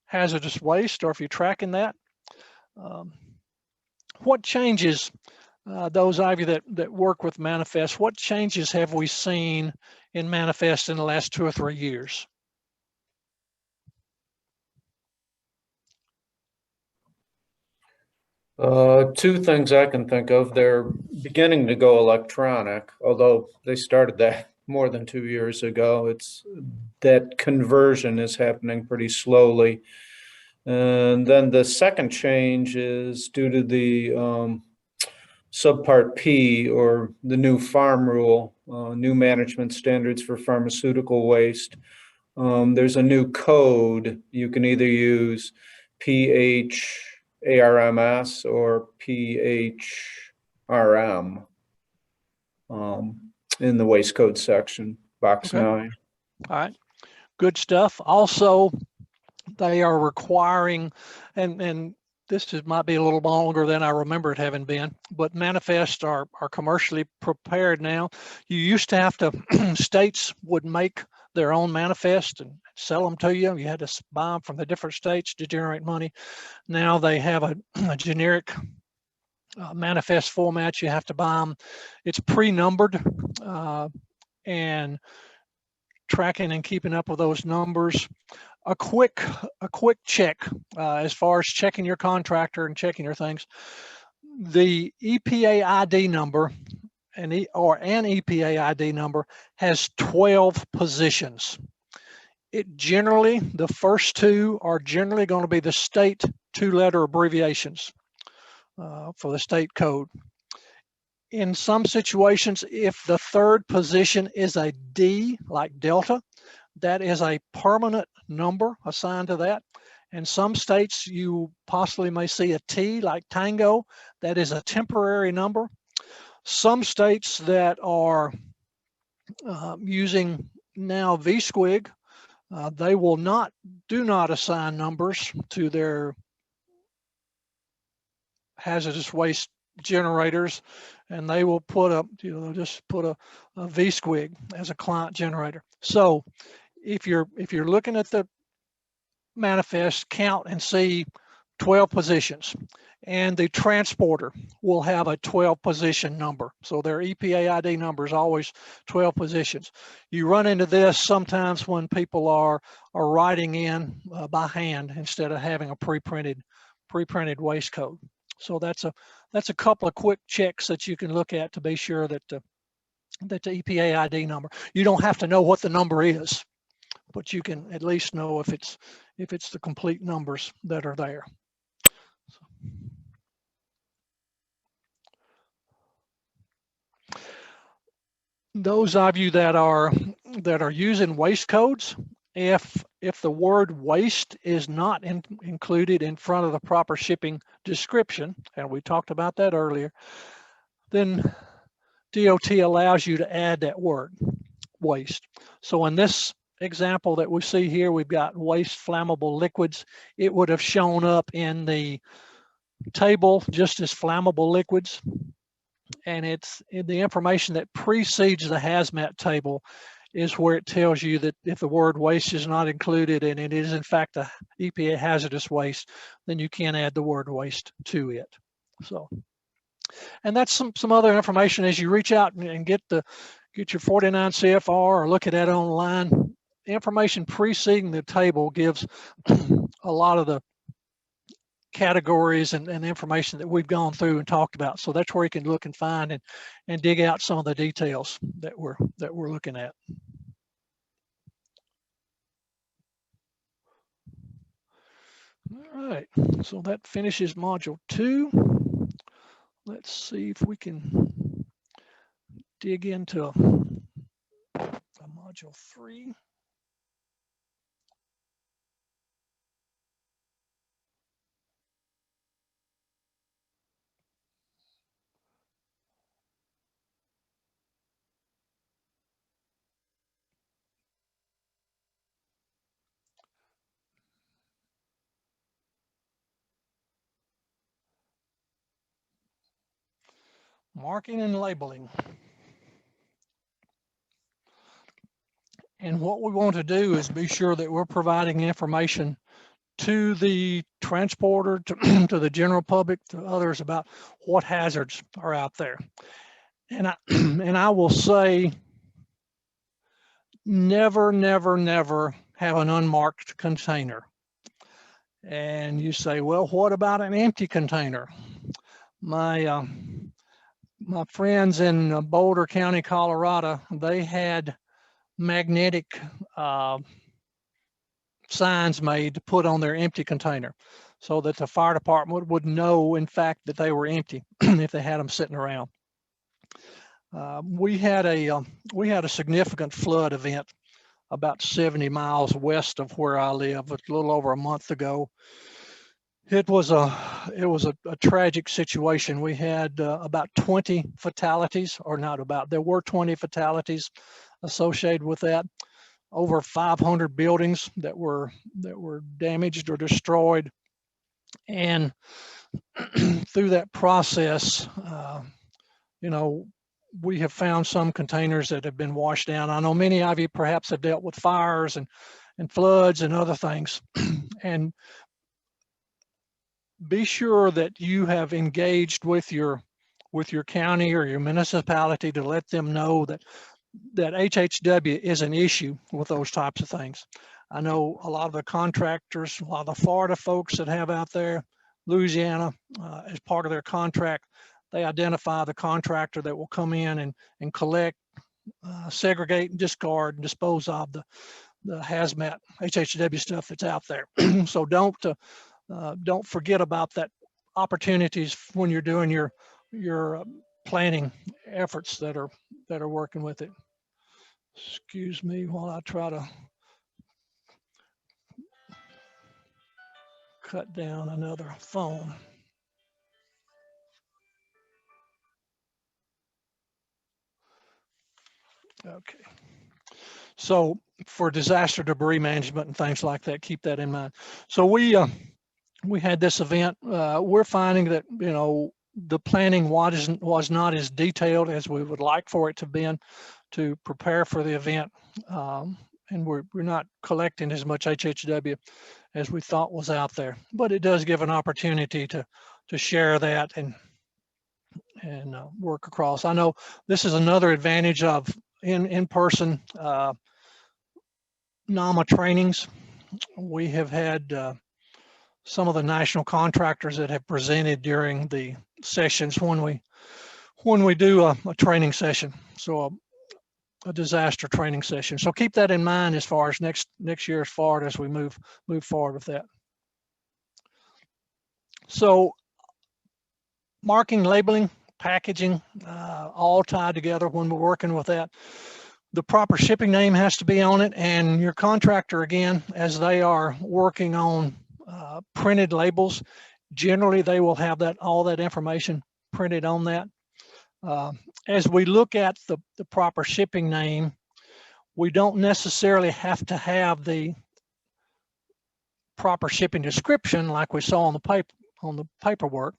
hazardous waste, or if you're tracking that. What changes, those of you that work with manifest, what changes have we seen in manifest in the last 2 or 3 years? Two things I can think of. They're beginning to go electronic, although they started that more than 2 years ago. It's that conversion is happening pretty slowly. And then the second change is due to the subpart P, or the new farm rule, new management standards for pharmaceutical waste. There's a new code. You can either use PHARMS or PHRM in the waste code section, box Okay. 9. All right, good stuff. Also, they are requiring, and this might be a little longer than I remember it having been, but manifests are commercially prepared now. You used to have to, states would make their own manifest and sell them to you. You had to buy them from the different states to generate money. Now they have a generic manifest format. You have to buy them. It's pre-numbered, and tracking and keeping up with those numbers. A quick check as far as checking your contractor and checking your things. The EPA ID number or an EPA ID number has 12 positions. It generally, the first 2 are generally going to be the state 2-letter abbreviations for the state code. In some situations, if the third position is a D, like Delta, that is a permanent number assigned to that. In some states, you possibly may see a T, like Tango, that is a temporary number. Some states that are using now VSQUIG, they do not assign numbers to their hazardous waste generators, and they will put up, they'll just put a VSQUIG as a client generator. So if you're looking at the manifest, count and see 12 positions, and the transporter will have a 12 position number. So their EPA ID number is always 12 positions. You run into this sometimes when people are writing in by hand instead of having a pre-printed waste code. So that's a couple of quick checks that you can look at to be sure that the EPA ID number, you don't have to know what the number is, but you can at least know if it's the complete numbers that are there. Those of you that are using waste codes if the word waste is not included in front of the proper shipping description, and we talked about that earlier, then DOT allows you to add that word, waste. So in this example that we see here, we've got waste flammable liquids. It would have shown up in the table just as flammable liquids. And it's in the information that precedes the hazmat table is where it tells you that if the word waste is not included and it is in fact a EPA hazardous waste, then you can add the word waste to it. So, and that's some other information as you reach out and get your 49 CFR or look at that online. Information preceding the table gives a lot of the categories and information that we've gone through and talked about. So that's where you can look and find and dig out some of the details that we're looking at. All right, so that finishes module 2. Let's see if we can dig into module 3. Marking and labeling. And what we want to do is be sure that we're providing information to the transporter, to the general public, to others about what hazards are out there. And I will say, never, never, never have an unmarked container. And you say, well, what about an empty container? My friends in Boulder County, Colorado, they had magnetic signs made to put on their empty container so that the fire department would know, in fact, that they were empty if they had them sitting around. We had a significant flood event about 70 miles west of where I live a little over a month ago. It was a tragic situation. We had about 20 fatalities, or not about, there were 20 fatalities associated with that. Over 500 buildings that were damaged or destroyed. And through that process, you know, we have found some containers that have been washed down. I know many of you perhaps have dealt with fires and floods and other things. And be sure that you have engaged with your county or your municipality to let them know that HHW is an issue with those types of things. I know a lot of the contractors, a lot of the Florida folks that have out there, Louisiana, as part of their contract, they identify the contractor that will come in and collect, segregate, and discard and dispose of the hazmat HHW stuff that's out there. So don't forget about that opportunities when you're doing your planning efforts that are working with it. Excuse me while I try to cut down another phone. Okay. So for disaster debris management and things like that, keep that in mind. So we had this event. We're finding that, you know, the planning was not as detailed as we would like for it to be to prepare for the event. And we're not collecting as much HHW as we thought was out there, but it does give an opportunity to share that and work across. I know this is another advantage of in-person NAMA trainings. We have had some of the national contractors that have presented during the sessions when we do a training session. So a disaster training session. So keep that in mind as far as next year as far as we move forward with that. So marking, labeling, packaging, all tied together when we're working with that. The proper shipping name has to be on it, and your contractor, again, as they are working on printed labels, generally they will have all that information printed on that. As we look at the proper shipping name, we don't necessarily have to have the proper shipping description like we saw on the paperwork.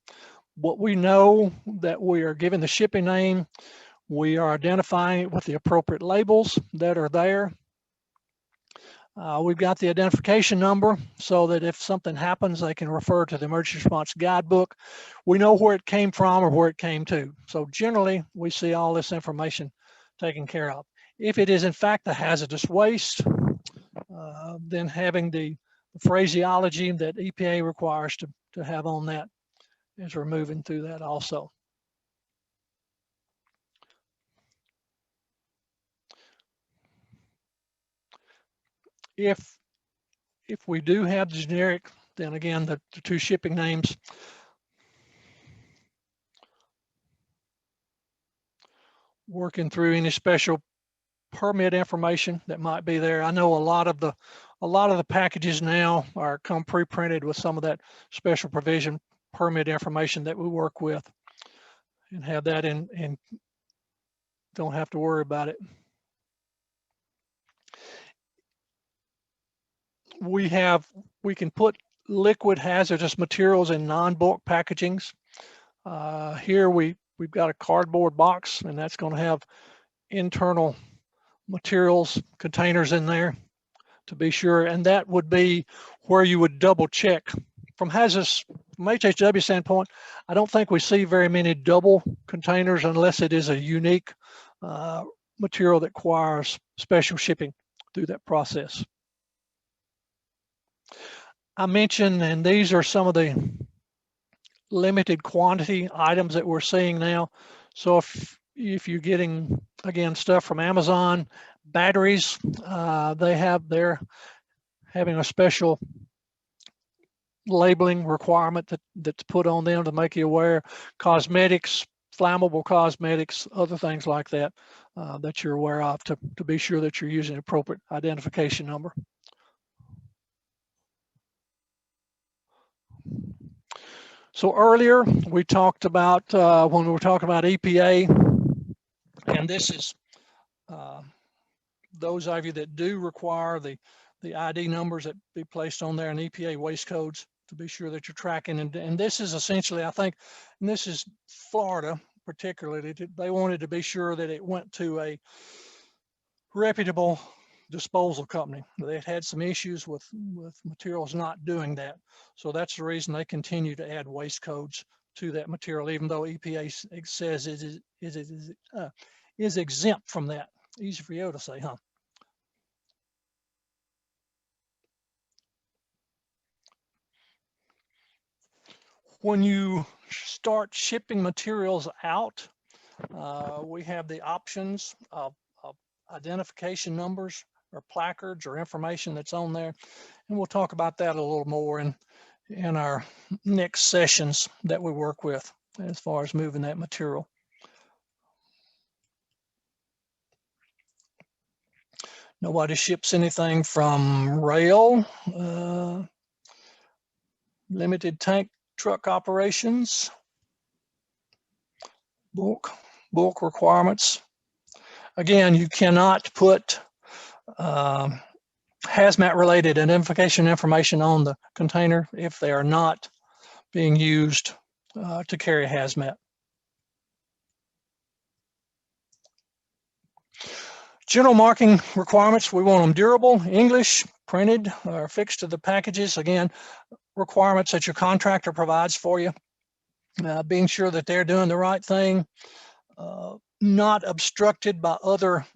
What we know that we are giving the shipping name, we are identifying it with the appropriate labels that are there. We've got the identification number so that if something happens, they can refer to the emergency response guidebook. We know where it came from or where it came to. So generally, we see all this information taken care of. If it is in fact a hazardous waste, then having the phraseology that EPA requires to have on that as we're moving through that also. If we do have the generic, then again, the two shipping names. Working through any special permit information that might be there. I know a lot of the packages now come pre-printed with some of that special provision permit information that we work with, and have that in, and don't have to worry about it. We can put liquid hazardous materials in non-bulk packagings. Here we've got a cardboard box, and that's going to have internal materials containers in there to be sure, and that would be where you would double check. From HHW standpoint, I don't think we see very many double containers unless it is a unique material that requires special shipping through that process. I mentioned, and these are some of the limited quantity items that we're seeing now. So if you're getting, again, stuff from Amazon, batteries, they're having a special labeling requirement that's put on them to make you aware. Cosmetics, flammable cosmetics, other things like that, that you're aware of to be sure that you're using appropriate identification number. So earlier we talked about, when we were talking about EPA, and this is those of you that do require the ID numbers that be placed on there and EPA waste codes to be sure that you're tracking. And this is essentially, I think, and this is Florida particularly, they wanted to be sure that it went to a reputable disposal company. They had some issues with materials not doing that. So that's the reason they continue to add waste codes to that material, even though EPA says it is exempt from that. Easy for you to say, huh? When you start shipping materials out, we have the options of identification numbers or placards or information that's on there. And we'll talk about that a little more in our next sessions that we work with as far as moving that material. Nobody ships anything from rail, limited tank truck operations, bulk requirements. Again, you cannot put hazmat related identification information on the container if they are not being used to carry hazmat. General marking requirements, we want them durable, English, printed, or affixed to the packages. Again, requirements that your contractor provides for you. Being sure that they're doing the right thing, not obstructed by other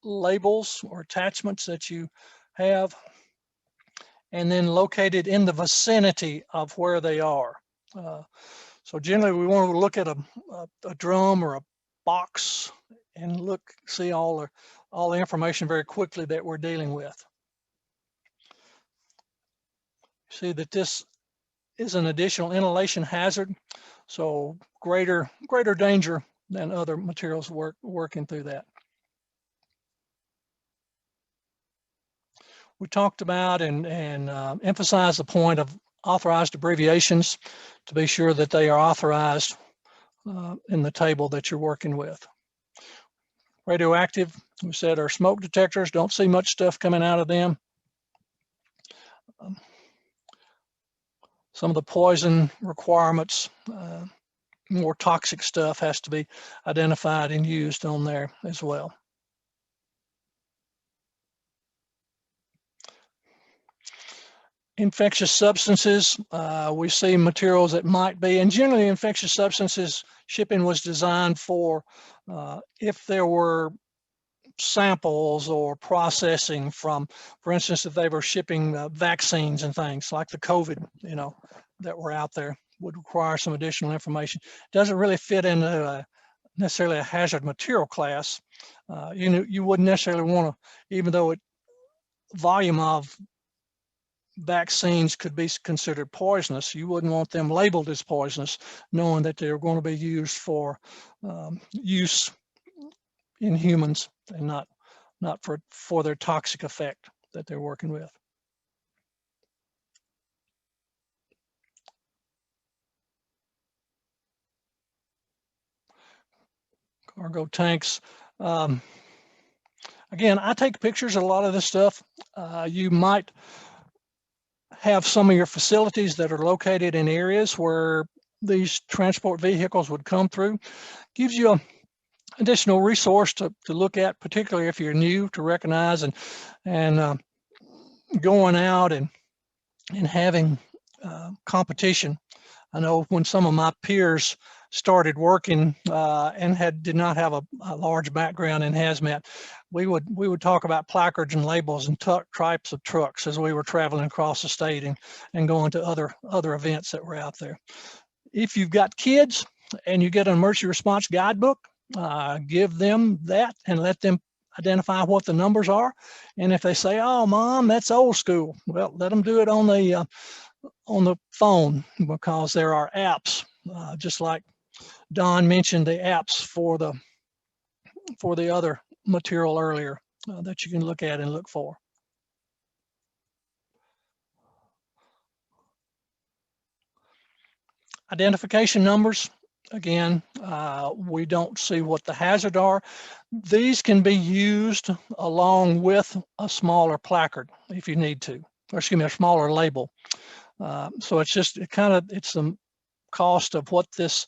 labels or attachments that you have, and then located in the vicinity of where they are. So generally we want to look at a drum or a box and see all the information very quickly that we're dealing with. See that this is an additional inhalation hazard, so greater danger than other materials working through that. we talked about and emphasized the point of authorized abbreviations to be sure that they are authorized in the table that you're working with. Radioactive, we said, are smoke detectors. Don't see much stuff coming out of them. Some of the poison requirements, more toxic stuff has to be identified and used on there as well. Infectious substances, we see materials that might be, and generally infectious substances shipping was designed for if there were samples or processing from, for instance, if they were shipping vaccines and things like the COVID, that were out there, would require some additional information. Doesn't really fit into necessarily a hazard material class. You wouldn't necessarily want to, even though volume of vaccines could be considered poisonous, you wouldn't want them labeled as poisonous, knowing that they're going to be used for use in humans and not for their toxic effect that they're working with. Cargo tanks. Again, I take pictures of a lot of this stuff. You might have some of your facilities that are located in areas where these transport vehicles would come through. Gives you an additional resource to look at, particularly if you're new, to recognize and going out and having competition. I know when some of my peers started working and did not have a large background in hazmat, we would talk about placards and labels and types of trucks as we were traveling across the state and going to other events that were out there. If you've got kids and you get an emergency response guidebook, give them that and let them identify what the numbers are. And if they say, "Oh, Mom, that's old school," well, let them do it on the phone, because there are apps, just like Don mentioned the apps for the other material earlier that you can look at and look for. Identification numbers, again, we don't see what the hazard are. These can be used along with a smaller placard if you need to, or excuse me, a smaller label. So it's just it's the cost of what this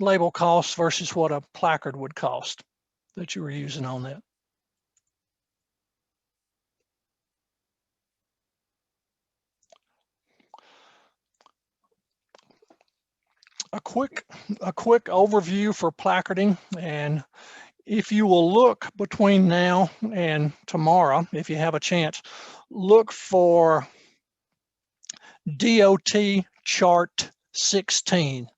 label costs versus what a placard would cost that you were using on that. A quick overview for placarding, and if you will look between now and tomorrow, if you have a chance, look for DOT chart 16.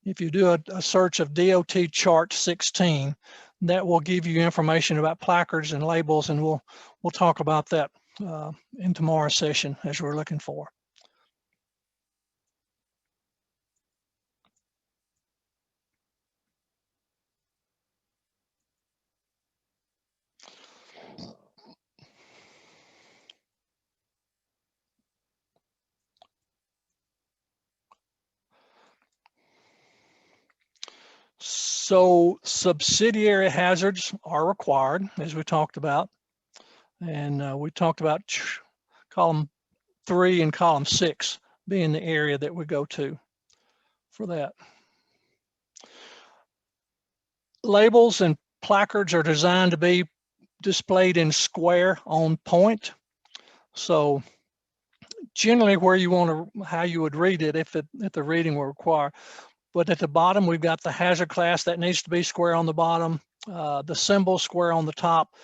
If you do a search of DOT chart 16, that will give you information about placards and labels, and we'll talk about that in tomorrow's session as we're looking for. So subsidiary hazards are required, as we talked about, and we talked about column 3 and column 6 being the area that we go to for that. Labels and placards are designed to be displayed in square on point. So generally where you want to, how you would read it if the reading were required. But at the bottom, we've got the hazard class that needs to be square on the bottom, the symbol square on the top.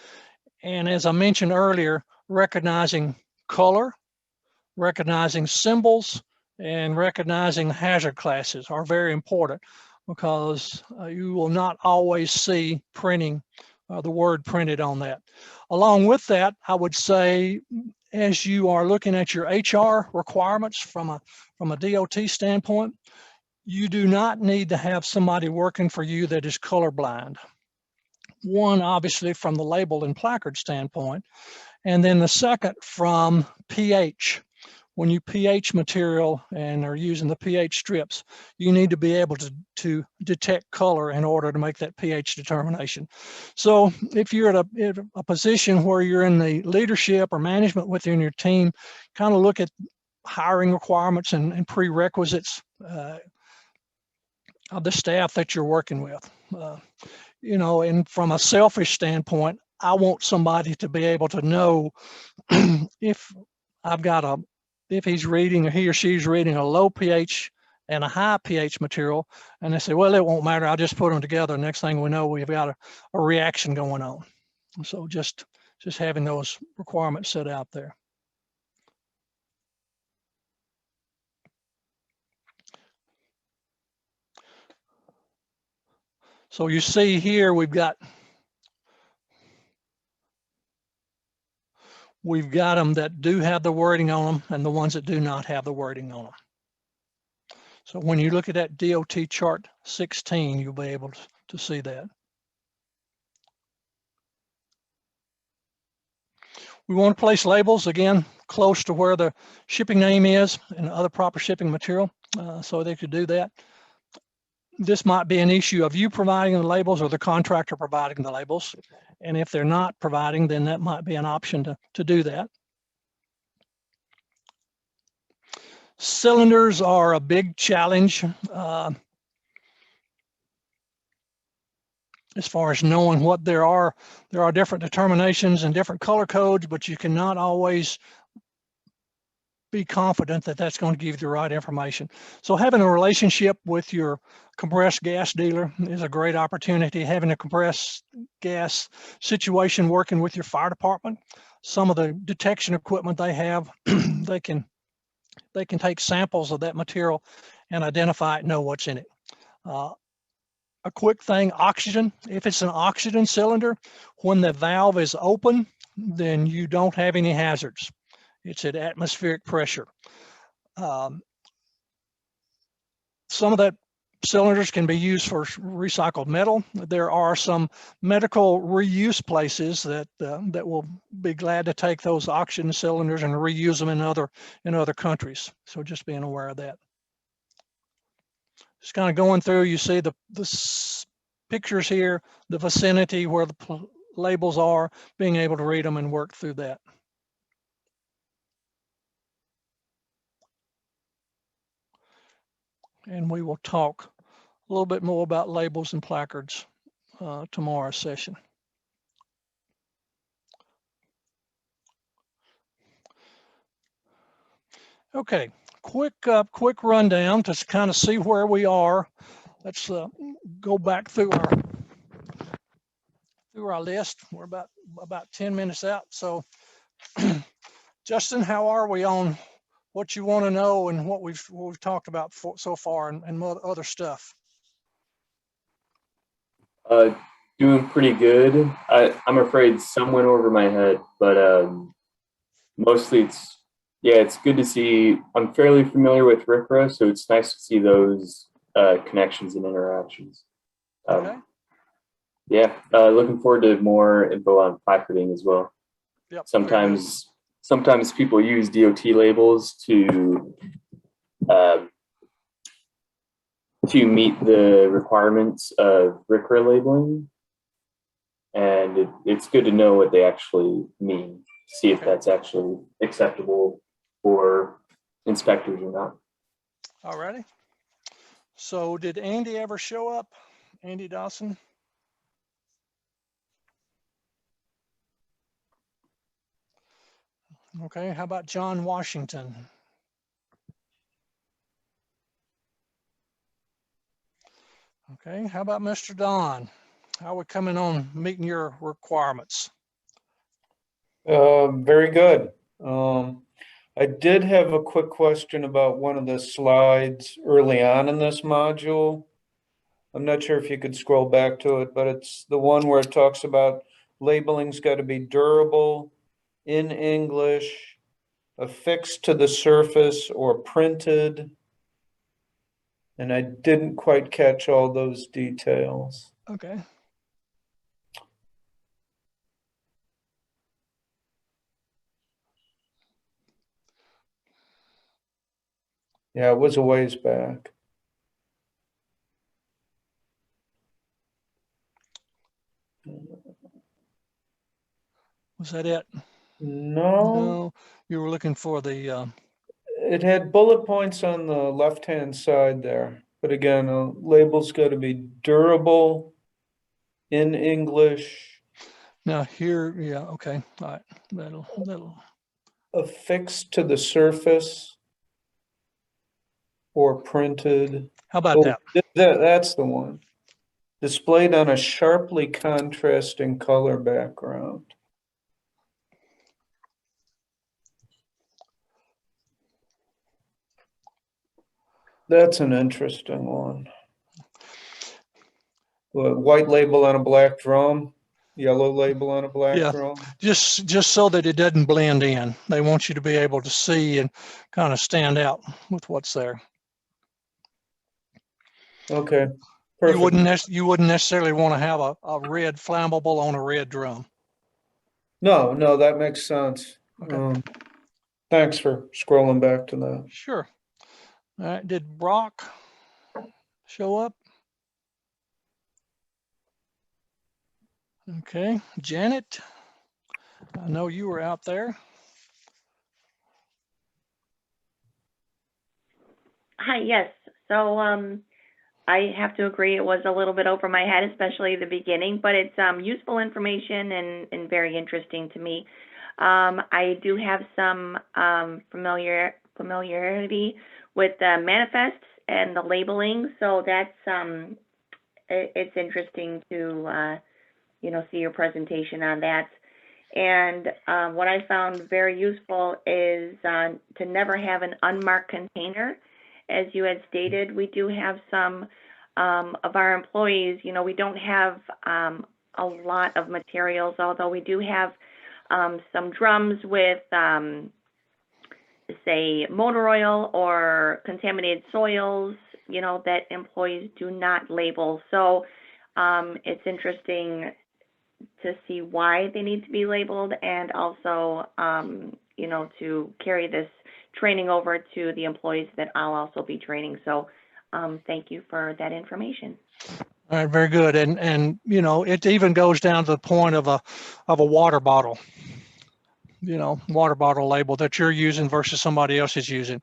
And as I mentioned earlier, recognizing color, recognizing symbols, and recognizing hazard classes are very important, because you will not always see printing, the word printed on that. Along with that, I would say, as you are looking at your HR requirements from a DOT standpoint, you do not need to have somebody working for you that is colorblind. one, obviously, from the label and placard standpoint, and then the second from pH. When you pH material and are using the pH strips, you need to be able to detect color in order to make that pH determination. So if you're at a position where you're in the leadership or management within your team, kind of look at hiring requirements and prerequisites of the staff that you're working with. You know, and from a selfish standpoint, I want somebody to be able to know if I've got if he's reading or he or she's reading a low pH and a high pH material, and they say, well, it won't matter, I'll just put them together. Next thing we know, we've got a reaction going on. So just having those requirements set out there. So you see here, we've got them that do have the wording on them and the ones that do not have the wording on them. So when you look at that DOT chart 16, you'll be able to see that. We want to place labels, again, close to where the shipping name is and other proper shipping material, so they could do that. This might be an issue of you providing the labels or the contractor providing the labels. And if they're not providing, then that might be an option to do that. Cylinders are a big challenge as far as knowing what there are. There are different determinations and different color codes, but you cannot always be confident that that's going to give you the right information. So having a relationship with your compressed gas dealer is a great opportunity. Having a compressed gas situation working with your fire department, some of the detection equipment they have, they can take samples of that material and identify it, know what's in it. A quick thing, oxygen. If it's an oxygen cylinder, when the valve is open, then you don't have any hazards. It's at atmospheric pressure. Some of that cylinders can be used for recycled metal. There are some medical reuse places that will be glad to take those oxygen cylinders and reuse them in other countries. So just being aware of that. Just kind of going through, you see the pictures here, the vicinity where the labels are, being able to read them and work through that. And we will talk a little bit more about labels and placards tomorrow's session. Okay, quick rundown to kind of see where we are. Let's go back through our list. We're about 10 minutes out. So, Justin, how are we on what you want to know and what we've talked about so far and other stuff? Doing pretty good. I'm afraid some went over my head, but mostly it's good to see. I'm fairly familiar with RCRA, so it's nice to see those connections and interactions. Okay. Looking forward to more info on placarding as well. Yep. Sometimes people use DOT labels to meet the requirements of RCRA labeling, and it's good to know what they actually mean. See if that's actually acceptable for inspectors or not. All righty. So did Andy ever show up? Andy Dawson? Okay, how about John Washington? Okay, how about Mr. Don? How are we coming on meeting your requirements? Very good. I did have a quick question about one of the slides early on in this module. I'm not sure if you could scroll back to it, but it's the one where it talks about labeling's got to be durable, in English, affixed to the surface, or printed. And I didn't quite catch all those details. Okay. Yeah, it was a ways back. Was that it? No, No, you were looking for the, it had bullet points on the left-hand side there. But again, label's got to be durable, in English, now here, yeah, okay, all right, that'll, affixed to the surface, or printed. how about Oh, that? that's the one. Displayed on a sharply contrasting color background. That's an interesting one. White label on a black drum, yellow label on a black Yeah. drum. Just so that it doesn't blend in. They want you to be able to see and kind of stand out with what's there. Okay, You perfect. wouldn't necessarily want to have a red flammable on a red drum. No, that makes sense. Okay. Thanks for scrolling back to that. Sure. All right. Did Brock show up? Okay. Janet, I know you were out there. Hi, yes. So I have to agree it was a little bit over my head, especially the beginning, but it's useful information and very interesting to me. I do have some familiarity with the manifests and the labeling, so that's it's interesting to see your presentation on that. And what I found very useful is to never have an unmarked container. As you had stated, we do have some of our employees, we don't have a lot of materials, although we do have some drums with, say, motor oil or contaminated soils, that employees do not label. So it's interesting to see why they need to be labeled, and also, to carry this training over to the employees that I'll also be training. So thank you for that information. All right, very good. And it even goes down to the point of a water bottle, water bottle label that you're using versus somebody else is using.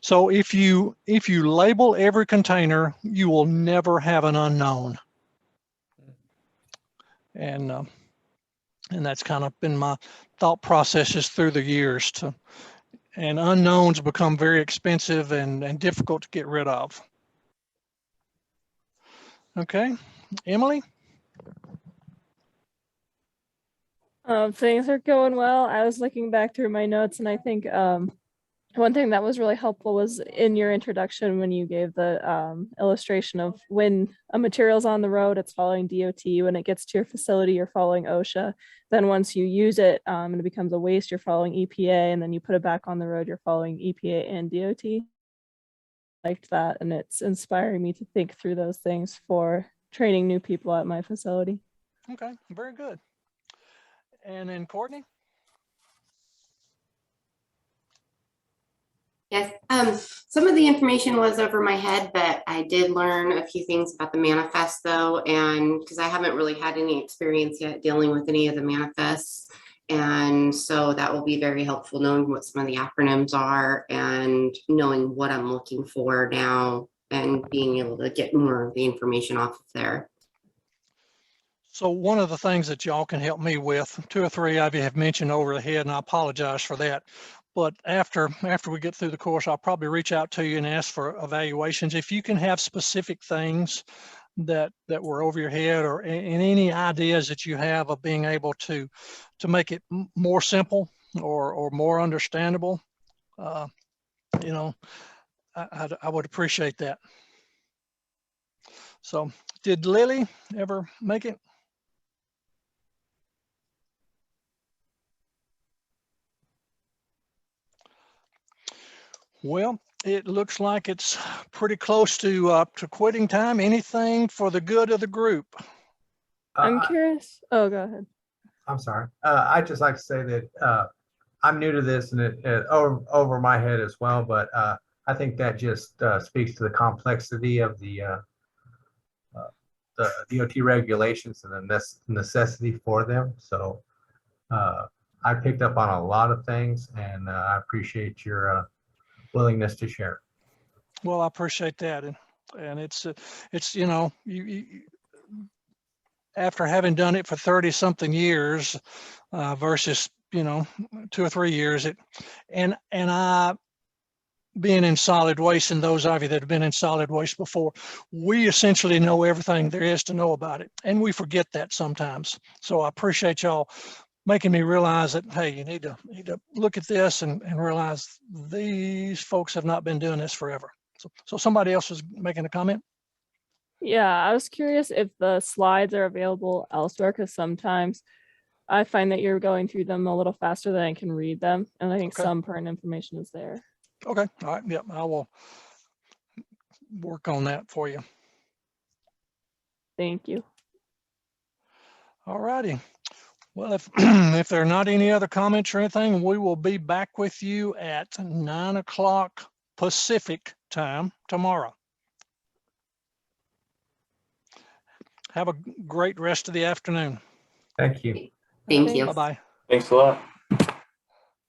So if you label every container, you will never have an unknown. And that's kind of been my thought processes through the years. And unknowns become very expensive and difficult to get rid of. Okay, Emily? Things are going well. I was looking back through my notes, and I think one thing that was really helpful was in your introduction when you gave the illustration of when a material's on the road, it's following DOT. When it gets to your facility, you're following OSHA. Then once you use it and it becomes a waste, you're following EPA, and then you put it back on the road, you're following EPA and DOT. Liked that, and it's inspiring me to think through those things for training new people at my facility. Okay, very good. And then Courtney? Yes, some of the information was over my head, but I did learn a few things about the manifesto, and because I haven't really had any experience yet dealing with any of the manifests. And so that will be very helpful knowing what some of the acronyms are and knowing what I'm looking for now and being able to get more of the information off of there. So one of the things that y'all can help me with, 2 or 3 of you have mentioned over the head, and I apologize for that. But after we get through the course, I'll probably reach out to you and ask for evaluations. If you can have specific things that were over your head, or in any ideas that you have of being able to make it more simple or more understandable, I would appreciate that. So did Lily ever make it? Well, it looks like it's pretty close to quitting time. Anything for the good of the group? I'm curious. Oh, go ahead. I'm sorry. I'd just like to say that I'm new to this, and it over my head as well. But I think that just speaks to the complexity of the DOT regulations and the necessity for them. So I picked up on a lot of things, and I appreciate your willingness to share. Well, I appreciate that. And it's, you know, you after having done it for 30 something years versus, you know, 2 or 3 years, and I, being in solid waste, and those of you that have been in solid waste before, we essentially know everything there is to know about it. And we forget that sometimes. So I appreciate y'all making me realize that, hey, you need to look at this and realize these folks have not been doing this forever. So somebody else was making a comment? Yeah, I was curious if the slides are available elsewhere, because sometimes I find that you're going through them a little faster than I can read them. And I think Okay. some pertinent information is there. Okay, all right, yep, I will work on that for you. Thank you. All righty. Well, if if there are not any other comments or anything, we will be back with you at 9 o'clock Pacific time tomorrow. Have a great rest of the afternoon. Thank you. Thank you. Bye-bye. Thanks a lot.